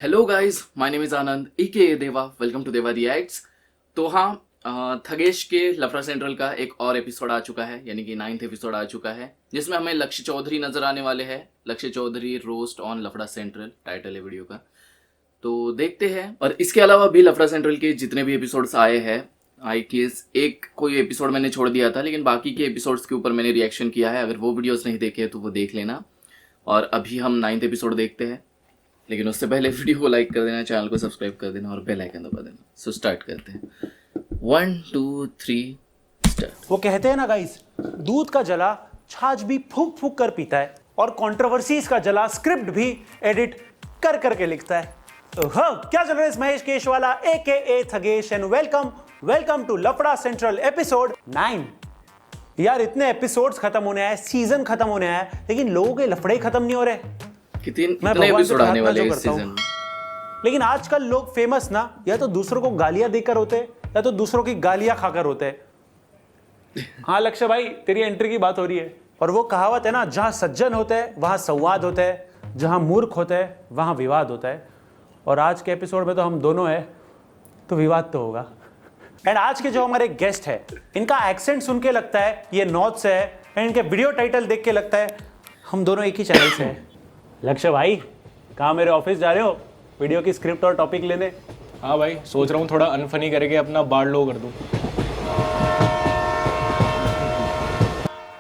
Hello guys, my name is Anand A Deva. Welcome to Deva reacts. तो हाँ, थगेश के लफड़ा सेंट्रल का एक और एपिसोड आ चुका है, यानी कि 9th एपिसोड आ चुका है, जिसमें हमें लक्ष्य चौधरी नजर आने वाले हैं। लक्ष्य चौधरी रोस्ट ऑन लफड़ा सेंट्रल टाइटल है वीडियो का, तो देखते हैं। और इसके अलावा भी लफड़ा सेंट्रल के जितने भी एपिसोड्स आए हैं, आई गेस एक कोई एपिसोड मैंने छोड़ दिया था, लेकिन बाकी के एपिसोड्स के ऊपर मैंने रिएक्शन किया है। अगर वो वीडियोस नहीं देखे तो वो देख लेना। और अभी हम 9th एपिसोड देखते हैं, लेकिन उससे पहले वीडियो को लाइक कर देना, चैनल को सब्सक्राइब कर देना और बेल आइकन दबा देना। सो स्टार्ट करते हैं। 1 2 3 स्टार्ट। वो कहते हैं ना गाइस, दूध का जला छाछ भी फूक फूक कर पीता है और कंट्रोवर्सीज का जला स्क्रिप्ट भी एडिट कर करके लिखता है। तो हाँ, क्या चल रहा है? Is Mahesh Keshwala AKA Thagesh and welcome to Lafda central episode 9। यार इतने एपिसोड्स खत्म होने आए, सीजन खत्म होने आया, लेकिन लोगों के लफड़े ही खत्म नहीं हो रहे। कितने एपिसोड आने वाले हैं इस सीजन में? लेकिन आजकल लोग फेमस ना या तो दूसरों को गालियां देकर होते हैं या तो दूसरों की गालियां खाकर होते हैं। हाँ लक्ष्य भाई, तेरी एंट्री की बात हो रही है। और वो कहावत है ना, जहां सज्जन होते हैं वहां संवाद होता है, जहां मूर्ख होते हैं वहां विवाद होता है। और आज के एपिसोड में तो हम दोनों हैं, तो विवाद तो होगा। एंड आज के जो हमारे गेस्ट है, इनका एक्सेंट सुन के लगता है ये नॉर्थ से है, एंड इनके वीडियो टाइटल देख के लगता है हम दोनों एक ही चैनल से हैं। लक्ष्य भाई, कहाँ मेरे ऑफिस जा रहे हो वीडियो की स्क्रिप्ट और टॉपिक लेने? हाँ भाई, सोच रहा हूँ थोड़ा अनफनी करके अपना बाढ़ लो कर दूँ।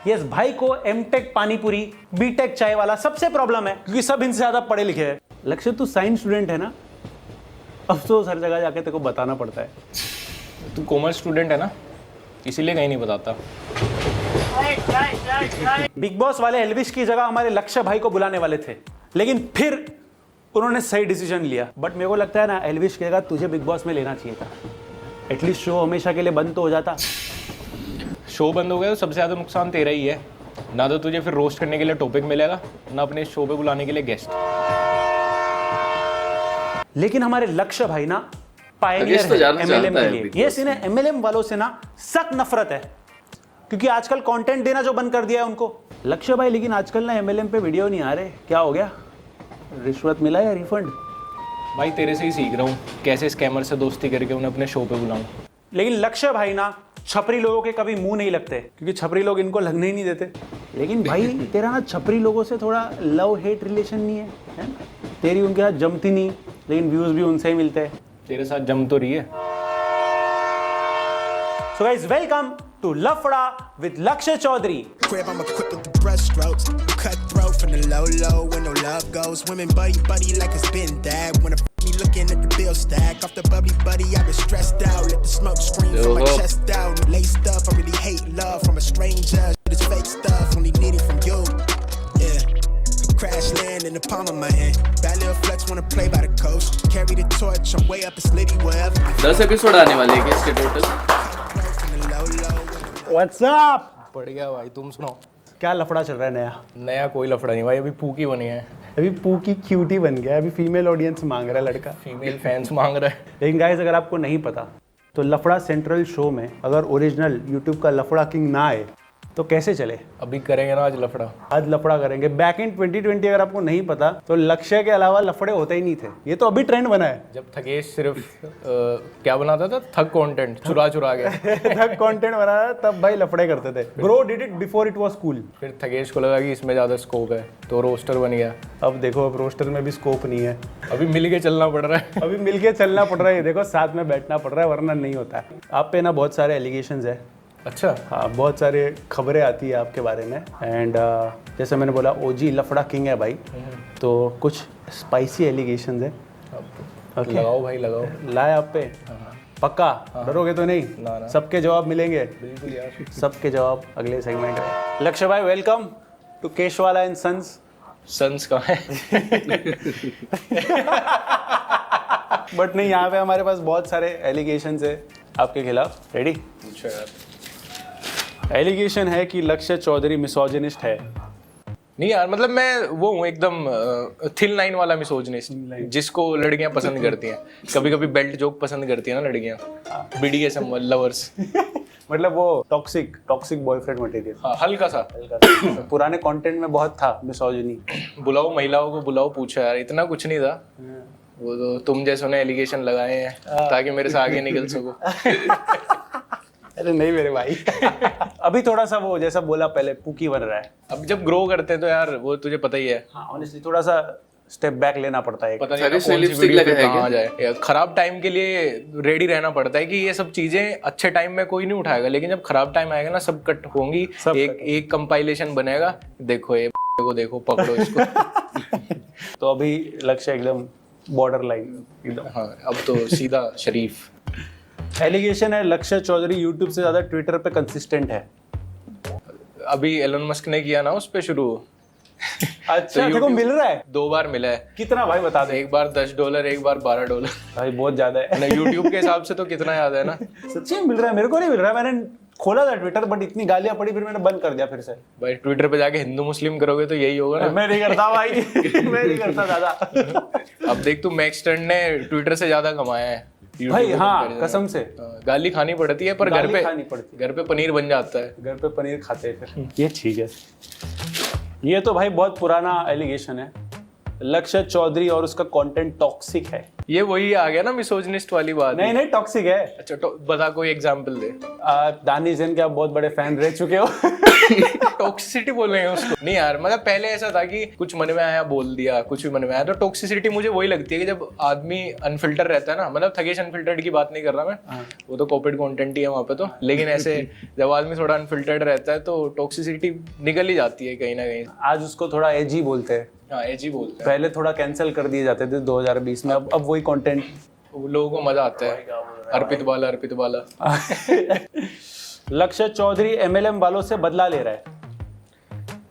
यस, भाई को एमटेक पानीपुरी बीटेक चाय वाला सबसे प्रॉब्लम है, क्योंकि सब इनसे ज्यादा पढ़े लिखे हैं। लक्ष्य, तू साइंस स्टूडेंट है ना? अफसोस हर जगह जाके तेरे को बताना पड़ता है। तू कॉमर्स स्टूडेंट है ना, इसीलिए कहीं नहीं बताता। बिग बॉस वाले एल्विश की जगह हमारे लक्ष्य भाई को बुलाने वाले थे, लेकिन फिर उन्होंने सही डिसीजन लिया। बट मेरे को लगता है ना, एल्विश की जगह तुझे बिग बॉस में लेना चाहिए था। एटलीस्ट शो हमेशा के लिए बंद तो हो जाता। शो बंद हो गया तो सबसे ज़्यादा नुकसान तेरा ही है। ना तो तुझे फिर रोस्ट करने के लिए टॉपिक मिलेगा, ना अपने शो पे बुलाने के लिए गेस्ट। लेकिन हमारे लक्ष्य भाई ना पायनियर है MLM के लिए। ये इन्हें MLM वालों से ना सख्त नफरत है, क्योंकि आजकल कंटेंट देना जो बंद कर दिया है उनको। लक्ष्य भाई, लेकिन आजकल ना MLM पे वीडियो नहीं आ रहे, क्या हो गया? रिश्वत मिला या रिफंड? भाई तेरे से ही सीख रहा हूँ कैसे स्कैमर से दोस्ती करके उन्हें अपने शो पे बुलाऊं। लेकिन लक्ष्य भाई ना छपरी लोगों के कभी मुंह नहीं लगते, क्योंकि छपरी लोग इनको लगने ही नहीं देते। लेकिन भाई तेरा ना छपरी लोगों से थोड़ा लव हेट रिलेशन नहीं है ना? तेरी उनके साथ जमती नहीं, लेकिन व्यूज भी उनसे ही मिलते हैं। तेरे साथ जम तो रही है। So guys, welcome to Lafda with Lakshya Chaudhary. Crib, I'm equipped with the brushstrokes. Cutthroat from the low where no love goes. Women buddy like it's been that. When me looking at the bill stack off the buddy, I've been stressed out. Let the smoke scream from my chest out. Laced up, I really hate love from a stranger. It's fake stuff, only need it from you. Yeah. Crash land in the palm of my hand. Bad little flex, wanna play by the coast. Carry the torch, I'm way up the slitty wherever. 10 episode आने वाले हैं इसके total. What's up? पड़ गया भाई, तुम सुनाओ क्या लफड़ा चल रहा है नया? नया कोई लफड़ा नहीं भाई, अभी पूकी बनी है। अभी पू की क्यूटी बन गया, अभी फीमेल ऑडियंस मांग रहा है लड़का, फीमेल फैंस मांग रहा है। लेकिन गाइस, अगर आपको नहीं पता तो लफड़ा सेंट्रल शो में अगर ओरिजिनल यूट्यूब का लफड़ा किंग ना आए तो कैसे चले? अभी करेंगे ना आज लफड़ा। आज लफड़ा करेंगे। बैक इन 2020 अगर आपको नहीं पता तो लक्ष्य के अलावा लफड़े होते ही नहीं थे। ये तो अभी ट्रेंड बना है। जब थगेश सिर्फ क्या बनाता था, थग कंटेंट चुरा के तब कंटेंट बनाया, तब भाई लफड़े करते थे। Bro did it before it was cool. फिर थगेश को लगा कि इसमें ज़्यादा स्कोप है, तो रोस्टर बन गया। अब देखो, अब रोस्टर में भी स्कोप नहीं है। अभी मिल के चलना पड़ रहा है। अभी मिलके चलना पड़ रहा है। देखो, साथ में बैठना पड़ रहा है, वरना नहीं होता है। आप पे ना बहुत सारे एलिगेशंस है। अच्छा, हाँ, बहुत सारे खबरें आती है आपके बारे में। एंड जैसे मैंने बोला, ओजी लफड़ा किंग है भाई, तो कुछ स्पाइसी एलिगेशंस है। Okay. लगाओ भाई लगाओ। लाए आप पे? पक्का? डरोगे तो नहीं? ना। सबके जवाब मिलेंगे। बिल्कुल यार, सबके जवाब अगले सेगमेंट में। लक्ष्य भाई, welcome to Keshwala and sons. Sons का है। बट नहीं, यहाँ पे हमारे पास बहुत सारे एलिगेशंस है आपके खिलाफ। रेडी? अच्छा यार, एलिगेशन है कि लक्ष्य चौधरी मिसोजिनिस्ट है। नहीं यार, मतलब मैं वो हूँ एकदम थिन लाइन वाला मिसोजिनिस्ट, जिसको लड़कियां पसंद करती हैं। कभी कभी बेल्ट जोक पसंद करती हैं ना लड़कियां, BDSM लवर्स। मतलब वो टॉक्सिक बॉयफ्रेंड मटेरियल। हाँ, हल्का सा। पुराने कंटेंट में बहुत था मिसोजिनी। बुलाओ महिलाओं को, बुलाओ, पूछो यार, इतना कुछ नहीं था। वो तो तुम जैसों ने एलिगेशन लगाए हैं ताकि मेरे से आगे निकल सको। अरे नहीं मेरे भाई। अभी थोड़ा सा वो जैसा बोला पहले पुकी बन रहा है। अब जब ग्रो करते हैं तो यार वो तुझे पता ही है, हाँ ऑनेस्टली थोड़ा सा स्टेप बैक लेना पड़ता है। पता नहीं थगेश ने कौन सी लिपस्टिक वीडियो लगाया पे है कहाँ जाए। या खराब टाइम के लिए रेडी रहना पड़ता है कि ये सब चीजें अच्छे टाइम में कोई नहीं उठाएगा, लेकिन जब खराब टाइम आएगा ना सब कट होंगी, सब एक कंपाइलेशन बनेगा, देखो ये को देखो, पकड़ो इसको। तो अभी लक्ष्य एकदम बॉर्डर लाइन एकदम। हाँ अब तो सीधा शरीफ। एलिगेशन है लक्ष्य चौधरी यूट्यूब से ज्यादा ट्विटर पे कंसिस्टेंट है। अभी एलन मस्क ने किया ना उस पे शुरू। अच्छा तो देखो मिल रहा है 2 बार मिला है। कितना भाई बता दे। एक बार $10, एक बार $12। भाई बहुत ज्यादा है। ना यूट्यूब के हिसाब से तो कितना याद है ना। सच्ची में मिल रहा है, मेरे को नहीं मिल रहा है। मैंने खोला था ट्विटर बट इतनी गालियां पड़ी फिर मैंने बंद कर दिया फिर से। भाई ट्विटर पे जाके हिंदू मुस्लिम करोगे तो यही होगा ना। मैं नहीं करता भाई। मैं नहीं करता दादा। अब देख तू मैक्स टर्न ने ट्विटर से ज्यादा कमाया है YouTube भाई के हाँ comparison में। कसम से गाली खानी पड़ती है पर गाली खानी पड़ती घर पे पनीर बन जाता है। घर पे पनीर खाते हैं फिर। ये ठीक है। ये तो भाई बहुत पुराना एलिगेशन है। लक्ष्य चौधरी और उसका कंटेंट टॉक्सिक है। ये वही आ गया ना मिसोजिनिस्ट वाली बात। नहीं नहीं टॉक्सिक है। अच्छा बता कोई एग्जांपल दे। दानिश जैन के आप बहुत बड़े फैन रह चुके हो। टॉक्सिसिटी बोल रहे हैं उसको। नहीं यार मतलब पहले ऐसा था कि कुछ मन में आया बोल दिया, कुछ भी मन में आया। तो टॉक्सिसिटी मुझे वही लगती है कि जब आदमी अनफिल्टर रहता है ना, मतलब थगेश अनफिल्टर्ड की बात नहीं कर रहा मैं, वो तो कॉपीड कंटेंट ही है वहाँ पे तो, लेकिन ऐसे जब आदमी थोड़ा अनफिल्टर्ड रहता है तो टॉक्सिसिटी निकल ही जाती है कहीं ना कहीं। आज उसको थोड़ा एजी बोलते हैं। हाँ एजी बोलते हैं। पहले थोड़ा कैंसिल कर दिए जाते थे 2020 में, अब वही कंटेंट। लोगों को मजा आता है। अर्पित बाला। लक्ष्य चौधरी MLM वालों से बदला ले रहा है।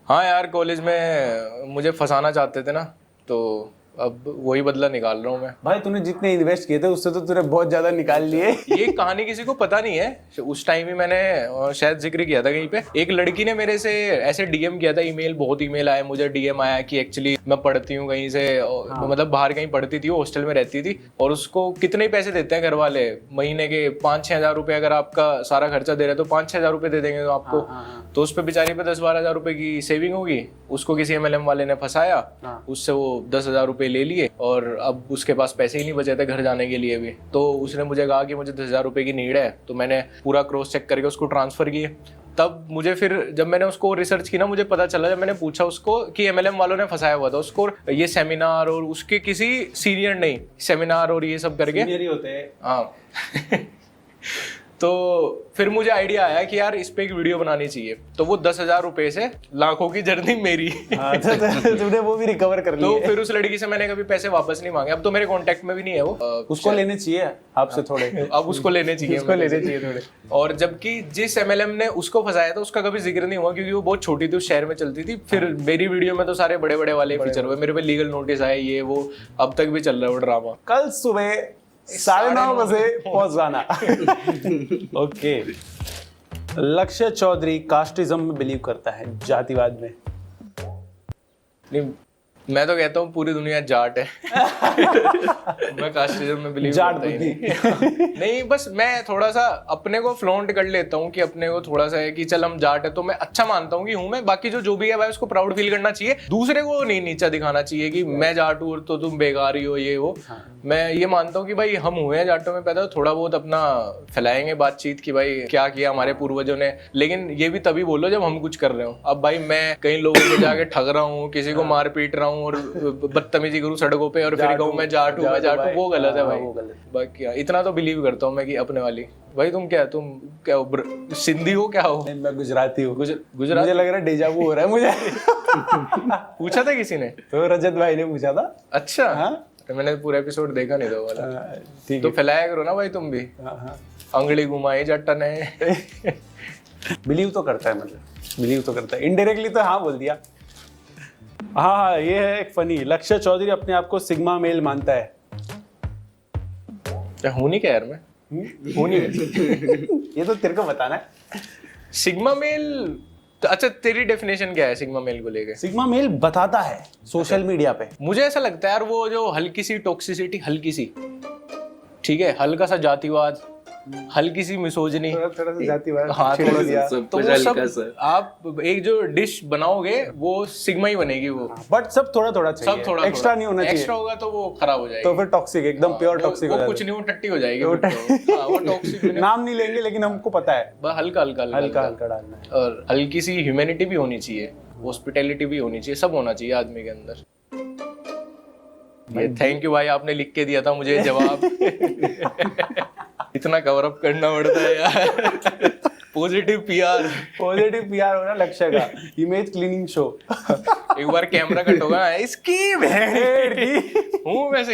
हाँ यार कॉलेज में मुझे फंसाना चाहते थे ना, तो अब वही बदला निकाल रहा हूँ मैं। भाई तूने जितने इन्वेस्ट किए थे उससे तो तूने बहुत ज्यादा निकाल लिए। ये कहानी किसी को पता नहीं है। उस टाइम ही मैंने शायद जिक्र किया था कहीं पे। एक लड़की ने मेरे से ऐसे डीएम किया था, बहुत ईमेल आया मुझे, डीएम आया कि एक्चुअली मैं पढ़ती हूँ कहीं से, मतलब बाहर कहीं पढ़ती थी, हॉस्टल में रहती थी, और उसको कितने ही पैसे देते हैं घर वाले महीने के 5-6 हज़ार रुपए। अगर आपका सारा खर्चा दे रहे तो 5-6 हज़ार रुपए दे देंगे तो आपको, तो उस पर बेचारी पे 10-12 हज़ार रुपए की सेविंग होगी। उसको किसी MLM वाले ने फंसाया, उससे वो 10,000 रुपए ले लिए और अब उसके पास पैसे ही नहीं बचे थे घर जाने के लिए भी। तो उसने मुझे कहा कि मुझे 10,000 रुपए की नीड है, तो मैंने पूरा क्रॉस चेक करके उसको ट्रांसफर किए। तब मुझे फिर जब मैंने उसको रिसर्च की ना, मुझे पता चला, जब मैंने पूछा उसको कि MLM वालों ने फंसाया हुआ था उसको, ये सेमिनार और उसके किसी सीनियर नहीं, सेमिनार और ये सब करके सीनियर ही होते हैं। हाँ। तो फिर मुझे आइडिया आया कि यार इस पे एक वीडियो बनानी चाहिए। तो वो 10,000 रुपए से लाखों की जर्नी मेरी। तो तूने वो भी रिकवर कर तो लिए। फिर उस लड़की से मैंने कभी पैसे वापस नहीं मांगे। अब तो मेरे कांटेक्ट में भी नहीं है वो। उसको लेने चाहिए आपसे थोड़े। अब उसको लेने चाहिए। उसको लेने चाहिए थोड़े। और जबकि जिस MLM ने उसको फंसाया था उसका कभी जिक्र नहीं हुआ, क्योंकि वो बहुत छोटी थी, उस शहर में चलती थी। फिर मेरी वीडियो में तो सारे बड़े बड़े वाले फीचर हुए, मेरे पे लीगल नोटिस आए, ये वो, अब तक भी चल रहा है वो ड्रामा। कल सुबह 9:30 बजे पहुंच जाना। ओके। लक्ष्य चौधरी कास्टिज्म में बिलीव करता है, जातिवाद में। नहीं, मैं तो कहता हूँ पूरी दुनिया जाट है। मैं कास्टिज्म में बिलीव जाट करता ही नहीं। नहीं बस मैं थोड़ा सा अपने को फ्लॉन्ट कर लेता हूँ कि अपने को थोड़ा सा है कि चल हम जाट है, तो मैं अच्छा मानता हूँ कि हूँ मैं। बाकी जो भी है भाई उसको प्राउड फील करना चाहिए, दूसरे को नहीं नीचा दिखाना चाहिए कि मैं जाट हूँ तो तुम बेकार ही हो, ये हो। मैं ये मानता हूँ कि भाई हम हुए हैं जाटों में पैदा, थोड़ा बहुत अपना फैलाएंगे बातचीत की भाई क्या किया हमारे पूर्वजों ने, लेकिन ये भी तभी बोलो जब हम कुछ कर रहे हो। अब भाई मैं कई लोगों को जाके ठग रहा हूँ, किसी को मार पीट रहा हूँ और बदतमीजी करूँ सड़कों पे और फिर कहूँ मैं जाट हूँ, वो गलत है भाई। बाकी इतना तो बिलीव करता हूँ मैं कि अपने वाली। भाई तुम क्या हो, सिंधी हो क्या हो? मैं गुजराती हूँ। गुजरात मुझे लग रहा है डेजावू हो रहा है मुझे। पूछा था किसी ने? तो रजत भाई ने पूछा था। अच्छा हाँ? तो मैंने पूरा एपिसोड देखा नहीं था वाला। ठीक तो है। फैलाया करो ना भाई तुम भी। अंगड़ी घुमाई जट्टन है। बिलीव तो करता है, मतलब बिलीव तो करता है, इनडायरेक्टली तो हाँ बोल दिया। हाँ ये है एक फनी। लक्ष्य चौधरी अपने आप को सिग्मा मेल मानता है। क्या हूँ नहीं क्या यार मैं? हूँ नहीं। ये तो तेरे को बताना है। सिग्मा मेल तो अच्छा तेरी डेफिनेशन क्या है सिग्मा मेल को लेके? सिग्मा मेल बताता है सोशल मीडिया पे। मुझे ऐसा लगता है यार वो जो हल्की सी टॉक्सिसिटी, हल्की सी, ठीक है, हल्का सा जातिवाद, हल्की सी मिसोजनी, थोड़ा सा जातिवाद हाँ छेड़ थोड़ा दिया। सब तो कुछ वो हल्का सब सा। आप एक जो डिश बनाओगे वो सिग्मा ही बनेगी वो, बट सब थोड़ा थोड़ा चाहिए, सब थोड़ा एक्स्ट्रा नहीं होना चाहिए, एक्स्ट्रा होगा तो वो खराब हो जाएगी, तो फिर टॉक्सिक, एकदम प्योर टॉक्सिक हो वो जाता कुछ है। नहीं, वो टट्टी हो जाएगी वो फिर तो। हाँ, वो टॉक्सिक नाम नहीं लेंगे लेकिन हमको पता है, हल्का हल्का हल्का हल्का डालना है। और हल्की सी ह्यूमैनिटी भी होनी चाहिए, हॉस्पिटैलिटी भी होनी चाहिए, सब होना चाहिए आदमी के अंदर। थैंक यू भाई, आपने लिख के दिया था मुझे जवाब। इतना कवर अप करना पड़ता है यार। पॉजिटिव पीआर हो रहा लक्ष्य का इमेज क्लीनिंग शो। एक बार कैमरा कट होगा, इसकी भेड़ की हूँ मैं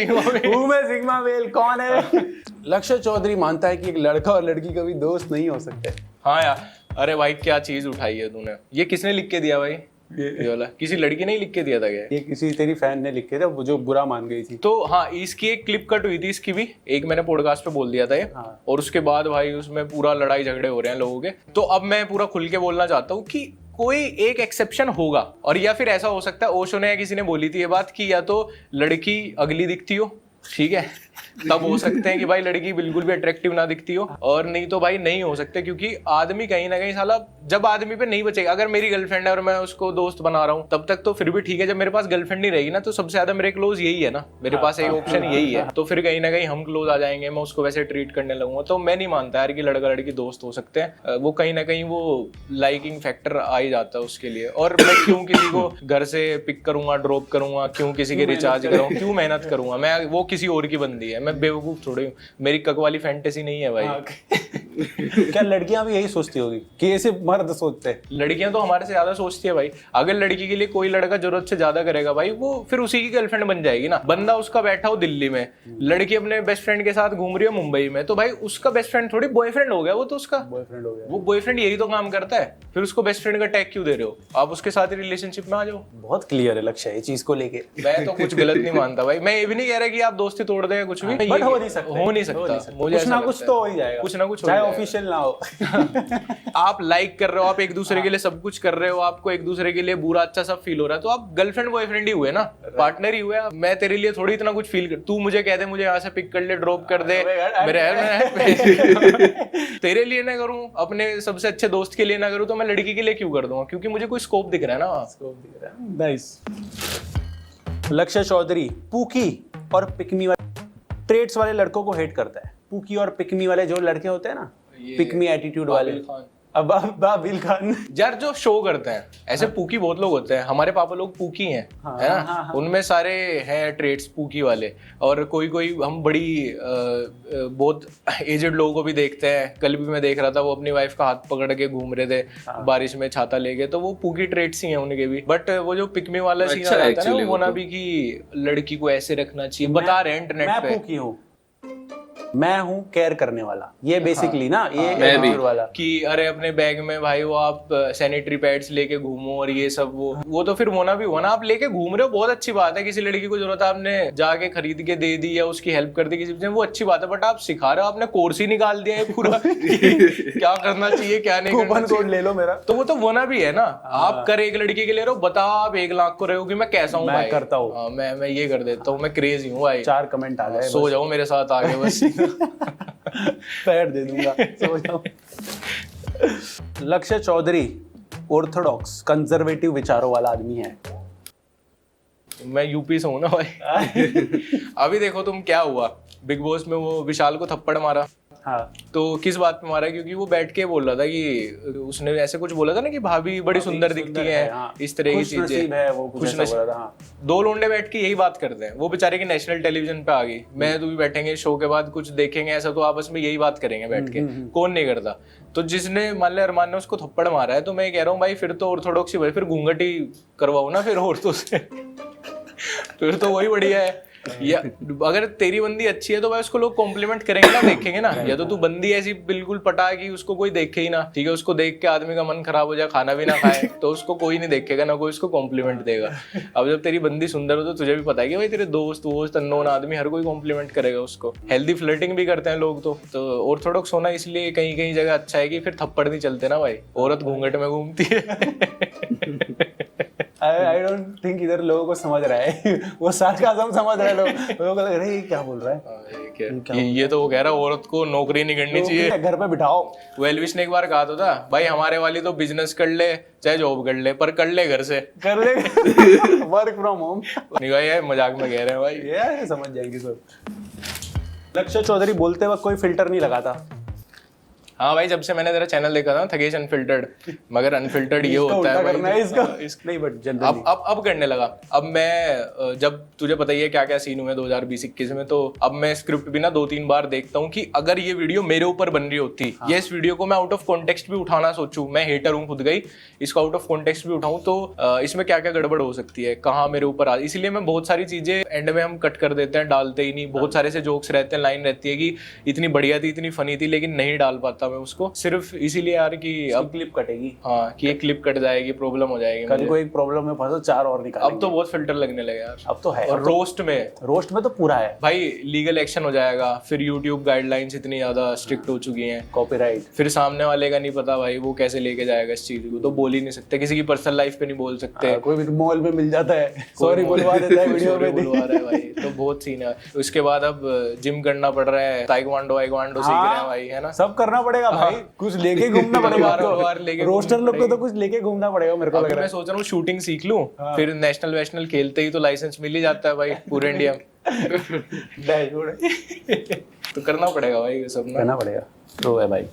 सिग्मा मेल कौन है? लक्ष्य चौधरी मानता है कि एक लड़का और लड़की कभी दोस्त नहीं हो सकते। हाँ यार, अरे भाई क्या चीज उठाई है तूने, ये किसने लिख के दिया भाई? ये वाला किसी लड़की ने ही लिख के दिया था क्या? ये किसी तेरी फैन ने लिखे थे, वो जो बुरा मान गई थी। तो हाँ, इसकी एक क्लिप कट हुई थी, इसकी भी एक मैंने पॉडकास्ट पे बोल दिया था ये। हाँ। और उसके बाद भाई उसमें पूरा लड़ाई झगड़े हो रहे हैं लोगों के। तो अब मैं पूरा खुल के बोलना चाहता हूँ कि कोई एक एक्सेप्शन होगा, और या फिर ऐसा हो सकता है, ओशो ने या किसी ने बोली थी ये बात कि या तो लड़की अगली दिखती हो, ठीक है, तब हो सकते हैं कि भाई लड़की बिल्कुल भी अट्रैक्टिव ना दिखती हो, और नहीं तो भाई नहीं हो सकते, क्योंकि आदमी कहीं ना कहीं साला जब आदमी पे नहीं बचेगा। अगर मेरी गर्लफ्रेंड है और मैं उसको दोस्त बना रहा हूँ तब तक तो फिर भी ठीक है, जब मेरे पास गर्लफ्रेंड नहीं रहेगी ना तो सबसे ज्यादा मेरे क्लोज यही है ना, मेरे पास एक ऑप्शन यही है, तो फिर कहीं ना कहीं हम क्लोज आ जाएंगे, मैं उसको वैसे ट्रीट करने लगूंगा। तो मैं नहीं मानता यार कि लड़का लड़की दोस्त हो सकते हैं, वो कहीं ना कहीं वो लाइकिंग फैक्टर आ ही जाता है उसके लिए। और मैं क्यों किसी को घर से पिक करूंगा, ड्रॉप करूंगा, क्यों किसी के रिचार्ज करूँ, क्यों मेहनत करूंगा मैं? वो किसी और की बंदी है, मैं बेवकूफ थोड़ी हूँ, मेरी कक वाली फैंटेसी नहीं है भाई। क्या लड़कियां भी यही सोचती होगी कि ऐसे मर्द सोचते हैं? लड़कियां तो हमारे से ज्यादा सोचती है भाई। अगर लड़की के लिए कोई लड़का जरूरत से ज्यादा करेगा भाई, वो फिर उसी की गर्लफ्रेंड बन जाएगी ना। बंदा उसका बैठा हो दिल्ली में, लड़की अपने बेस्ट फ्रेंड के साथ घूम रही है मुंबई में, तो भाई उसका बेस्ट फ्रेंड थोड़ी बॉयफ्रेंड हो गया वो, तो उसका बॉयफ्रेंड हो गया। वो बॉयफ्रेंड यही तो काम करता है, फिर उसको बेस्ट फ्रेंड का टैग क्यों दे रहे हो? आप उसके साथ रिलेशनशिप में आ जाओ। बहुत क्लियर है लक्ष्य ये चीज को लेके। मैं तो कुछ गलत नहीं मानता भाई, मैं ये भी नहीं कह रहा कि आप दोस्ती तोड़ दें कुछ भी, बट हो नहीं सकता, हो नहीं सकता। मुझे कुछ ना कुछ तो हो ही जाएगा, कुछ ना कुछ हो चाहे जाएगा। ऑफिशियल ना हो। आप लाइक कर रहे हो, आप एक दूसरे के लिए सब कुछ कर रहे हो, आपको एक दूसरे के लिए बुरा अच्छा सब फील हो रहा है, तो आप गर्लफ्रेंड बॉयफ्रेंड ही हुए ना, पार्टनर ही हुए। मैं तेरे लिए थोड़ी इतना कुछ फील कर, तू मुझे कह दे मुझे यहाँ से पिक कर ले, ड्रॉप कर दे, तेरे लिए ना करूं, अपने सबसे अच्छे दोस्त के लिए ना करूं, तो मैं लड़की के लिए क्यों कर दूंगा? क्योंकि मुझे कोई स्कोप दिख रहा है ना। नाइस। लक्ष्य चौधरी पूकी और पिकमी वाले ट्रेड्स वाले लड़कों को हेट करता है। पूकी और पिकमी वाले जो लड़के होते हैं ना, पिकमी एटीट्यूड वाले, अब बाबिल खान यार जो शो करते हैं ऐसे पूकी बहुत लोग होते हैं, हमारे पापा लोग पूकी हैं, है ना, उनमें सारे हैं ट्रेड्स पूकी वाले। और कोई कोई हम बड़ी बहुत एजेड लोगों को भी देखते हैं। कल भी मैं देख रहा था, वो अपनी वाइफ का हाथ पकड़ के घूम रहे थे बारिश में छाता लेके, तो वो पूकी ट्रेड्स ही हैं उनके भी। बट वो जो पिकमी वाला सीन आता है ना, वो ना भी कि लड़की को ऐसे रखना चाहिए, बता रहे हैं इंटरनेट पे। मैं पूकी हूँ, मैं हूँ केयर करने वाला, ये बेसिकली ना ये एटीट्यूड वाला कि अरे अपने बैग में भाई वो आप सैनिटरी पैड्स लेके घूमो और ये सब, वो तो फिर होना भी हुआ ना। आप लेके घूम रहे हो, बहुत अच्छी बात है, किसी लड़की को जरूरत है आपने जाके खरीद के दे दी या उसकी हेल्प कर दी किसी से, वो अच्छी बात है। बट आप सिखा रहे हो, आपने कोर्स ही निकाल दिया है पूरा क्या करना चाहिए क्या नहीं करना चाहिए। कोड ले लो मेरा, तो वो तो होना भी है ना। आप कर एक लड़की के ले रहे हो, बताओ आप 1 लाख को रहे हो कि मैं कैसा हूँ, मैं करता हूँ, मैं ये कर देता हूँ, मैं क्रेजी हूँ भाई। 4 कमेंट आ गए, सो जाओ मेरे साथ आगे बस। पैर दे दूंगा, सो जाओ। लक्ष्य चौधरी ऑर्थोडॉक्स कंजर्वेटिव विचारों वाला आदमी है। मैं यूपी से हूं ना भाई। अभी देखो तुम क्या हुआ, बिग बॉस में वो विशाल को थप्पड़ मारा। हाँ। तो किस बात पे मारा? क्योंकि वो बैठ के बोल रहा था कि उसने ऐसे कुछ बोला था ना कि भाभी बड़ी सुंदर दिखती है, हाँ। इस तरह की चीजें है, वो कुछ ऐसा बोला था। हाँ। 2 लोंडे बैठ के यही बात करते हैं। वो बेचारे की नेशनल टेलीविजन पे आ गई, मैं तो भी बैठेंगे शो के बाद कुछ देखेंगे ऐसा, तो आपस में यही बात करेंगे बैठ के, कौन नहीं करता। तो जिसने मान लिया अरमान ने उसको थप्पड़ मारा है, तो मैं कह रहा हूँ भाई फिर तो ऑर्थोडॉक्सी भाई, फिर घूंघट ही करवाओ ना फिर औरतों से। फिर तो वही बढ़िया है। या अगर तेरी बंदी अच्छी है तो भाई उसको लोग कॉम्प्लीमेंट करेंगे ना, देखेंगे ना। या तो तू बंदी ऐसी बिल्कुल पटा कि उसको कोई देखे ही ना, ठीक है, उसको देख के आदमी का मन खराब हो जाए, खाना भी ना खाए, तो उसको कोई नहीं देखेगा ना, कोई उसको कॉम्प्लीमेंट देगा। अब जब तेरी बंदी सुंदर हो तो तुझे भी पता है कि भाई तेरे दोस्त अननोन आदमी हर कोई कॉम्प्लीमेंट करेगा उसको। हेल्दी फ्लर्टिंग भी करते हैं लोग। तो ऑर्थोडॉक्स होना इसलिए कहीं कहीं जगह अच्छा है कि फिर थप्पड़ नहीं चलते ना भाई, औरत घूंघट में घूमती है। आई डोंट थिंक इधर लोगों को समझ रहा है वो सार्काज़म समझ रहे हैं लोगों को लग रहा है ये क्या बोल रहा है। ये तो वो कह रहा है औरत को नौकरी नहीं करनी चाहिए, घर पे बिठाओ। वो एल्विस ने एक बार कहा तो था, भाई हमारे वाली तो बिजनेस कर ले चाहे जॉब कर ले, पर कर ले घर से, कर ले वर्क फ्रॉम होम। नहीं भाई ये मजाक में कह रहे हैं भाई। ये समझ जाएंगे सब। लक्ष्य चौधरी बोलते वक्त कोई फिल्टर नहीं लगाता। हाँ भाई, जब से मैंने तेरा चैनल देखा था थगेश अनफिल्टर्ड, मगर अनफिल्टर्ड ये होता है करना है इसका भाई। नहीं बट जनरली अब करने लगा। अब मैं जब तुझे पता ही है क्या क्या सीन हुए 2020-21 में, तो अब मैं स्क्रिप्ट भी ना 2-3 बार देखता हूँ कि अगर ये वीडियो मेरे ऊपर बन रही होती, ये इस वीडियो को मैं आउट ऑफ कॉन्टेक्स्ट भी उठाना सोचूं, मैं हेटर हूँ खुद गई, इसको आउट ऑफ कॉन्टेक्स्ट भी उठाऊं तो इसमें क्या क्या गड़बड़ हो सकती है, कहाँ मेरे ऊपर आ, इसलिए मैं बहुत सारी चीजें एंड में हम कट कर देते हैं, डालते ही नहीं। बहुत सारे से जोक्स रहते हैं, लाइन रहती है कि इतनी बढ़िया थी इतनी फनी थी, लेकिन नहीं डाल पाता मैं उसको, सिर्फ इसीलिए यार कि अब क्लिप कटेगी। हाँ कि एक क्लिप कट जाएगी, प्रॉब्लम हो जाएगी कल मुझे। को एक प्रॉब्लम में फंसो 4 और निकाल। अब तो बहुत फिल्टर लगने लगे यार, अब तो है। और रोस्ट में तो पूरा है भाई लीगल एक्शन हो जाएगा, फिर यूट्यूब गाइडलाइंस इतनी ज्यादा स्ट्रिक्ट हो चुकी हैं, कॉपीराइट। फिर सामने वाले का नहीं पता भाई वो कैसे लेके जाएगा इस चीज को, तो बोल ही नहीं सकते, किसी की पर्सनल लाइफ पे नहीं बोल सकते। कोई भी मॉल में मिल जाता है सॉरी बुलवा देता है वीडियो में, बुलवा रहा है भाई, तो बहुत सीन है। उसके बाद अब जिम करना पड़ रहा है, ताइक्वांडो सीख रहे हैं भाई, है ना, सब करना पड़ेगा भाई, कुछ लेके घूमना पड़ेगा। बार लेके रोस्टर लोग को तो कुछ लेके घूमना पड़ेगा मेरे को लग रहा मैं है। सोच रहा हूँ शूटिंग सीख लूं, फिर नेशनल वेशनल खेलते ही तो लाइसेंस मिल ही जाता है भाई पूरे इंडिया में। तो करना पड़ेगा भाई ये सब ना, करना पड़ेगा तो है भाई।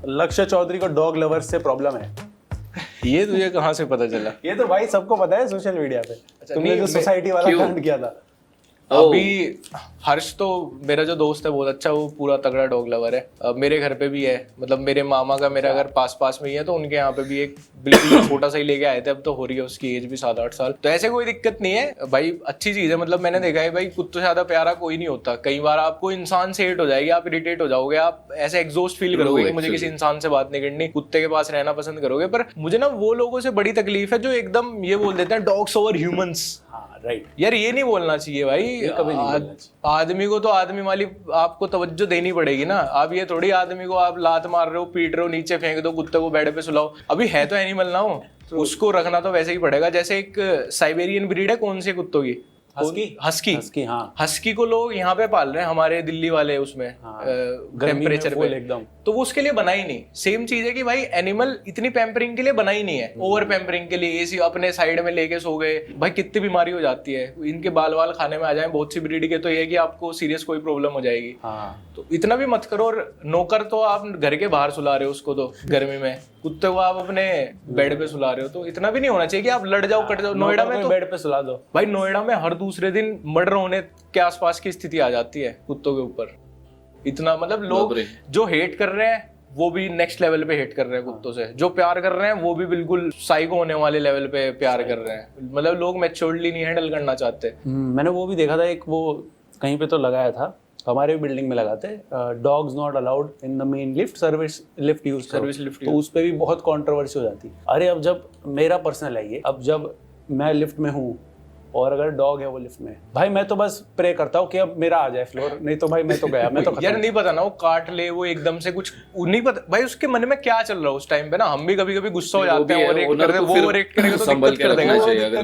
लक्ष्य चौधरी को डॉग लवर्स से प्रॉब्लम है। ये तुझे कहाँ से पता चला? ये तो भाई सबको पता है सोशल मीडिया पे। तुमने नहीं, जो सोसाइटी वाला क्यों? कांड किया था। अभी हर्ष तो मेरा जो दोस्त है बहुत अच्छा, वो पूरा तगड़ा डॉग लवर है। अब मेरे घर पे भी है, मतलब मेरे मामा का मेरा घर पास में ही है, तो उनके यहाँ पे भी एक बिल्कुल छोटा सा ही लेके आए थे, अब तो हो रही है उसकी एज भी 7-8 साल, तो ऐसे कोई दिक्कत नहीं है भाई, अच्छी चीज है। मतलब मैंने देखा है भाई कुत्तों से ज्यादा प्यारा कोई नहीं होता। कई बार आपको इंसान से हेट हो जाएगी, आप इरिटेट हो जाओगे, आप ऐसे एग्जॉस्ट फील करोगे कि मुझे किसी इंसान से बात नहीं करनी, कुत्ते के पास रहना पसंद करोगे। पर मुझे ना वो लोगों से बड़ी तकलीफ है जो एकदम ये बोल देते हैं डॉग्स ओवर ह्यूमंस। राइट, यार ये नहीं बोलना चाहिए भाई, आदमी को तो आदमी वाली आपको तवज्जो देनी पड़ेगी ना। आप ये थोड़ी आदमी को आप लात मार रहे हो, पीट रहे हो, नीचे फेंक दो, कुत्ते को बेड पे सुलाओ। अभी है तो एनिमल ना हो, उसको रखना तो वैसे ही पड़ेगा। जैसे एक साइबेरियन ब्रीड है कौन से कुत्तों की, हस्की। हाँ, हस्की को लोग यहाँ पे पाल रहे हैं हमारे दिल्ली वाले, उसमें टेम्परेचर पे एकदम, तो वो उसके लिए बना ही नहीं। सेम चीज है कि भाई एनिमल इतनी पैम्परिंग के लिए बना ही नहीं है, ओवर पैम्परिंग के लिए। एसी अपने साइड में लेके सो गए, भाई कितनी बीमारी हो जाती है, इनके बाल वाल खाने में आ जाए बहुत सी ब्रीड के, तो ये है कि आपको सीरियस कोई प्रॉब्लम हो जाएगी। तो इतना भी मत करो। और नौकर तो आप घर के बाहर सुला रहे हो उसको, तो गर्मी में कुत्ते को आप अपने बेड पे सुला रहे हो, तो इतना भी नहीं होना चाहिए कि आप लड़ जाओ कट जाओ। नोएडा में तो बेड पे सुला दो भाई, नोएडा में हर दूसरे दिन मर्डर होने के आसपास की स्थिति आ जाती है कुत्तों के ऊपर। इतना मतलब लोग जो हेट कर रहे हैं वो भी नेक्स्ट लेवल पे हेट कर रहे हैं कुत्तों से, जो प्यार कर रहे हैं वो भी बिल्कुल साइको होने वाले लेवल पे प्यार कर रहे हैं। मतलब लोग मैच्योरली नहीं हैंडल करना चाहते। मैंने वो भी देखा था, एक वो कहीं पे तो लगाया था, हमारे बिल्डिंग में लगाते, dogs not allowed in the main lift, service lift use, तो उस पे भी बहुत कंट्रोवर्सी हो जाती है। अरे अब जब मेरा पर्सनल है ये, अब जब मैं लिफ्ट में हूँ और अगर डॉग है वो लिफ्ट में, भाई मैं तो बस प्रे करता हूँ कि अब मेरा आ जाए फ्लोर, नहीं तो भाई मैं तो गया, मैं तो यार नहीं पता ना, वो काट ले, वो एकदम से कुछ नहीं पता भाई उसके मन में क्या चल रहा है उस टाइम पे ना। हम भी कभी कभी गुस्सा हो जाते हैं, वो रिएक्ट करेगा तो दिक्कत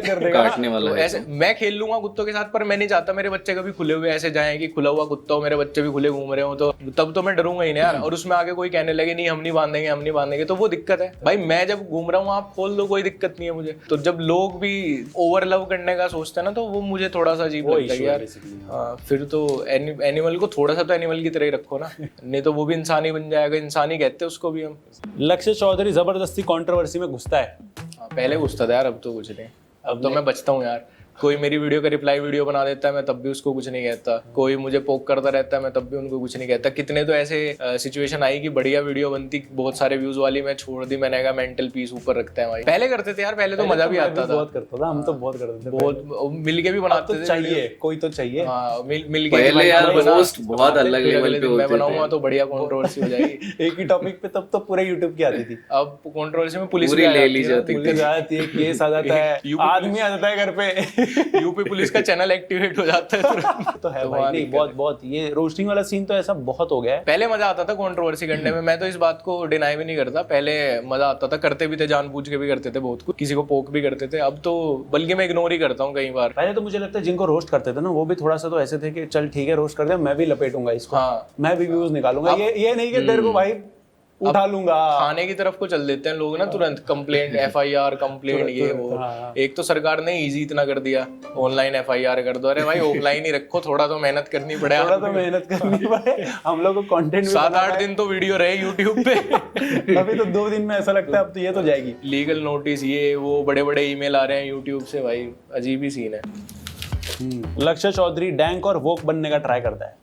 कर देगा, काटने वाला है। ऐसे मैं खेल लूंगा कुत्तों के साथ, पर मैं नहीं चाहता मेरे बच्चे कभी खुले हुए ऐसे जाएं कि खुला हुआ कुत्ता हो, मेरे बच्चे भी खुले घूम रहे हो, तो तब तो मैं डरूंगा ही ना यार। और उसमें आगे कोई कहने लगे नहीं हम नहीं बांधेंगे, तो वो दिक्कत है भाई। मैं जब घूम रहा हूँ आप खोल दो, कोई दिक्कत नहीं है मुझे। तो जब लोग भी ओवर लव करने का सोचते हैं ना, तो वो मुझे थोड़ा सा अजीब लगता है यार। फिर तो एनिमल को थोड़ा सा तो एनिमल की तरह ही रखो ना, नहीं तो वो भी इंसान ही बन जाएगा। इंसान ही कहते हैं उसको भी हम। लक्ष्य चौधरी जबरदस्ती कंट्रोवर्सी में घुसता है। पहले घुसता था यार, अब तो कुछ नहीं, अब तो मैं बचता हूँ यार। कोई मेरी वीडियो का रिप्लाई वीडियो बना देता है, मैं तब भी उसको कुछ नहीं कहता। कोई मुझे पोक करता रहता है, मैं तब भी उनको कुछ नहीं कहता। कितने तो ऐसे सिचुएशन आई कि बढ़िया वीडियो बनती, बहुत सारे व्यूज वाली, मैं छोड़ दी। मैंने कहा मेंटल पीस ऊपर रखते हैं भाई। पहले करते थे यार, पहले तो मजा भी आता था, बहुत करता था, हम तो बहुत करते थे, बहुत मिल के भी बनाते थे। चाहिए कोई तो चाहिए, मिल के पहले यार रोस्ट बहुत अलग लेवल पे होते थे। मैं बनाऊंगा तो बढ़िया कंट्रोवर्सी हो जाएगी। एक ही टॉपिक पे तब तो पूरे यूट्यूब की आती थी। अब कंट्रोवर्सी में पुलिस ले ली जाती है, केस आ जाता है, आदमी आ जाता है घर पे। यूपी पुलिस का चैनल एक्टिवेट हो जाता है तुरंत। तो है तो भाई, वहाँ नहीं दिक्कत बहुत है। बहुत ये रोस्टिंग वाला सीन तो ऐसा बहुत हो गया है। पहले मजा आता था कंट्रोवर्सी करने में, मैं तो इस बात को डिनाई भी नहीं करता, पहले मजा आता था, करते भी थे, जानबूझ के भी करते थे बहुत कुछ, किसी को पोक भी करते थे। अब तो बल्कि मैं इग्नोर ही करता हूँ कई बार। पहले तो मुझे लगता है जिनको रोस्ट करते थे ना वो भी थोड़ा सा तो ऐसे थे कि चल ठीक है रोस्ट कर दे, मैं भी लपेटूंगा इसको, हाँ। मैं भी व्यूज निकालूंगा, ये नहीं कि तेरे को भाई उठा लूंगा। खाने की तरफ को चल देते हैं लोग ना तुरंत, कंप्लेंट FIR कंप्लेंट ये वो। हाँ। एक तो सरकार ने इजी इतना कर दिया, ऑनलाइन FIR कर दो। अरे भाई ऑफलाइन ही रखो, थोड़ा तो मेहनत करनी पड़े। थोड़ा तो मेहनत करनी पड़े, हम लोग को कंटेंट भी 7-8 दिन तो वीडियो रहे यूट्यूब पे। अभी तो 2 दिन में ऐसा लगता है अब तो ये तो जाएगी। लीगल नोटिस ये वो, बड़े बड़े ईमेल आ रहे हैं यूट्यूब से, भाई अजीब ही सीन है। लक्ष्य चौधरी डैंक और वोक बनने का ट्राई करता है।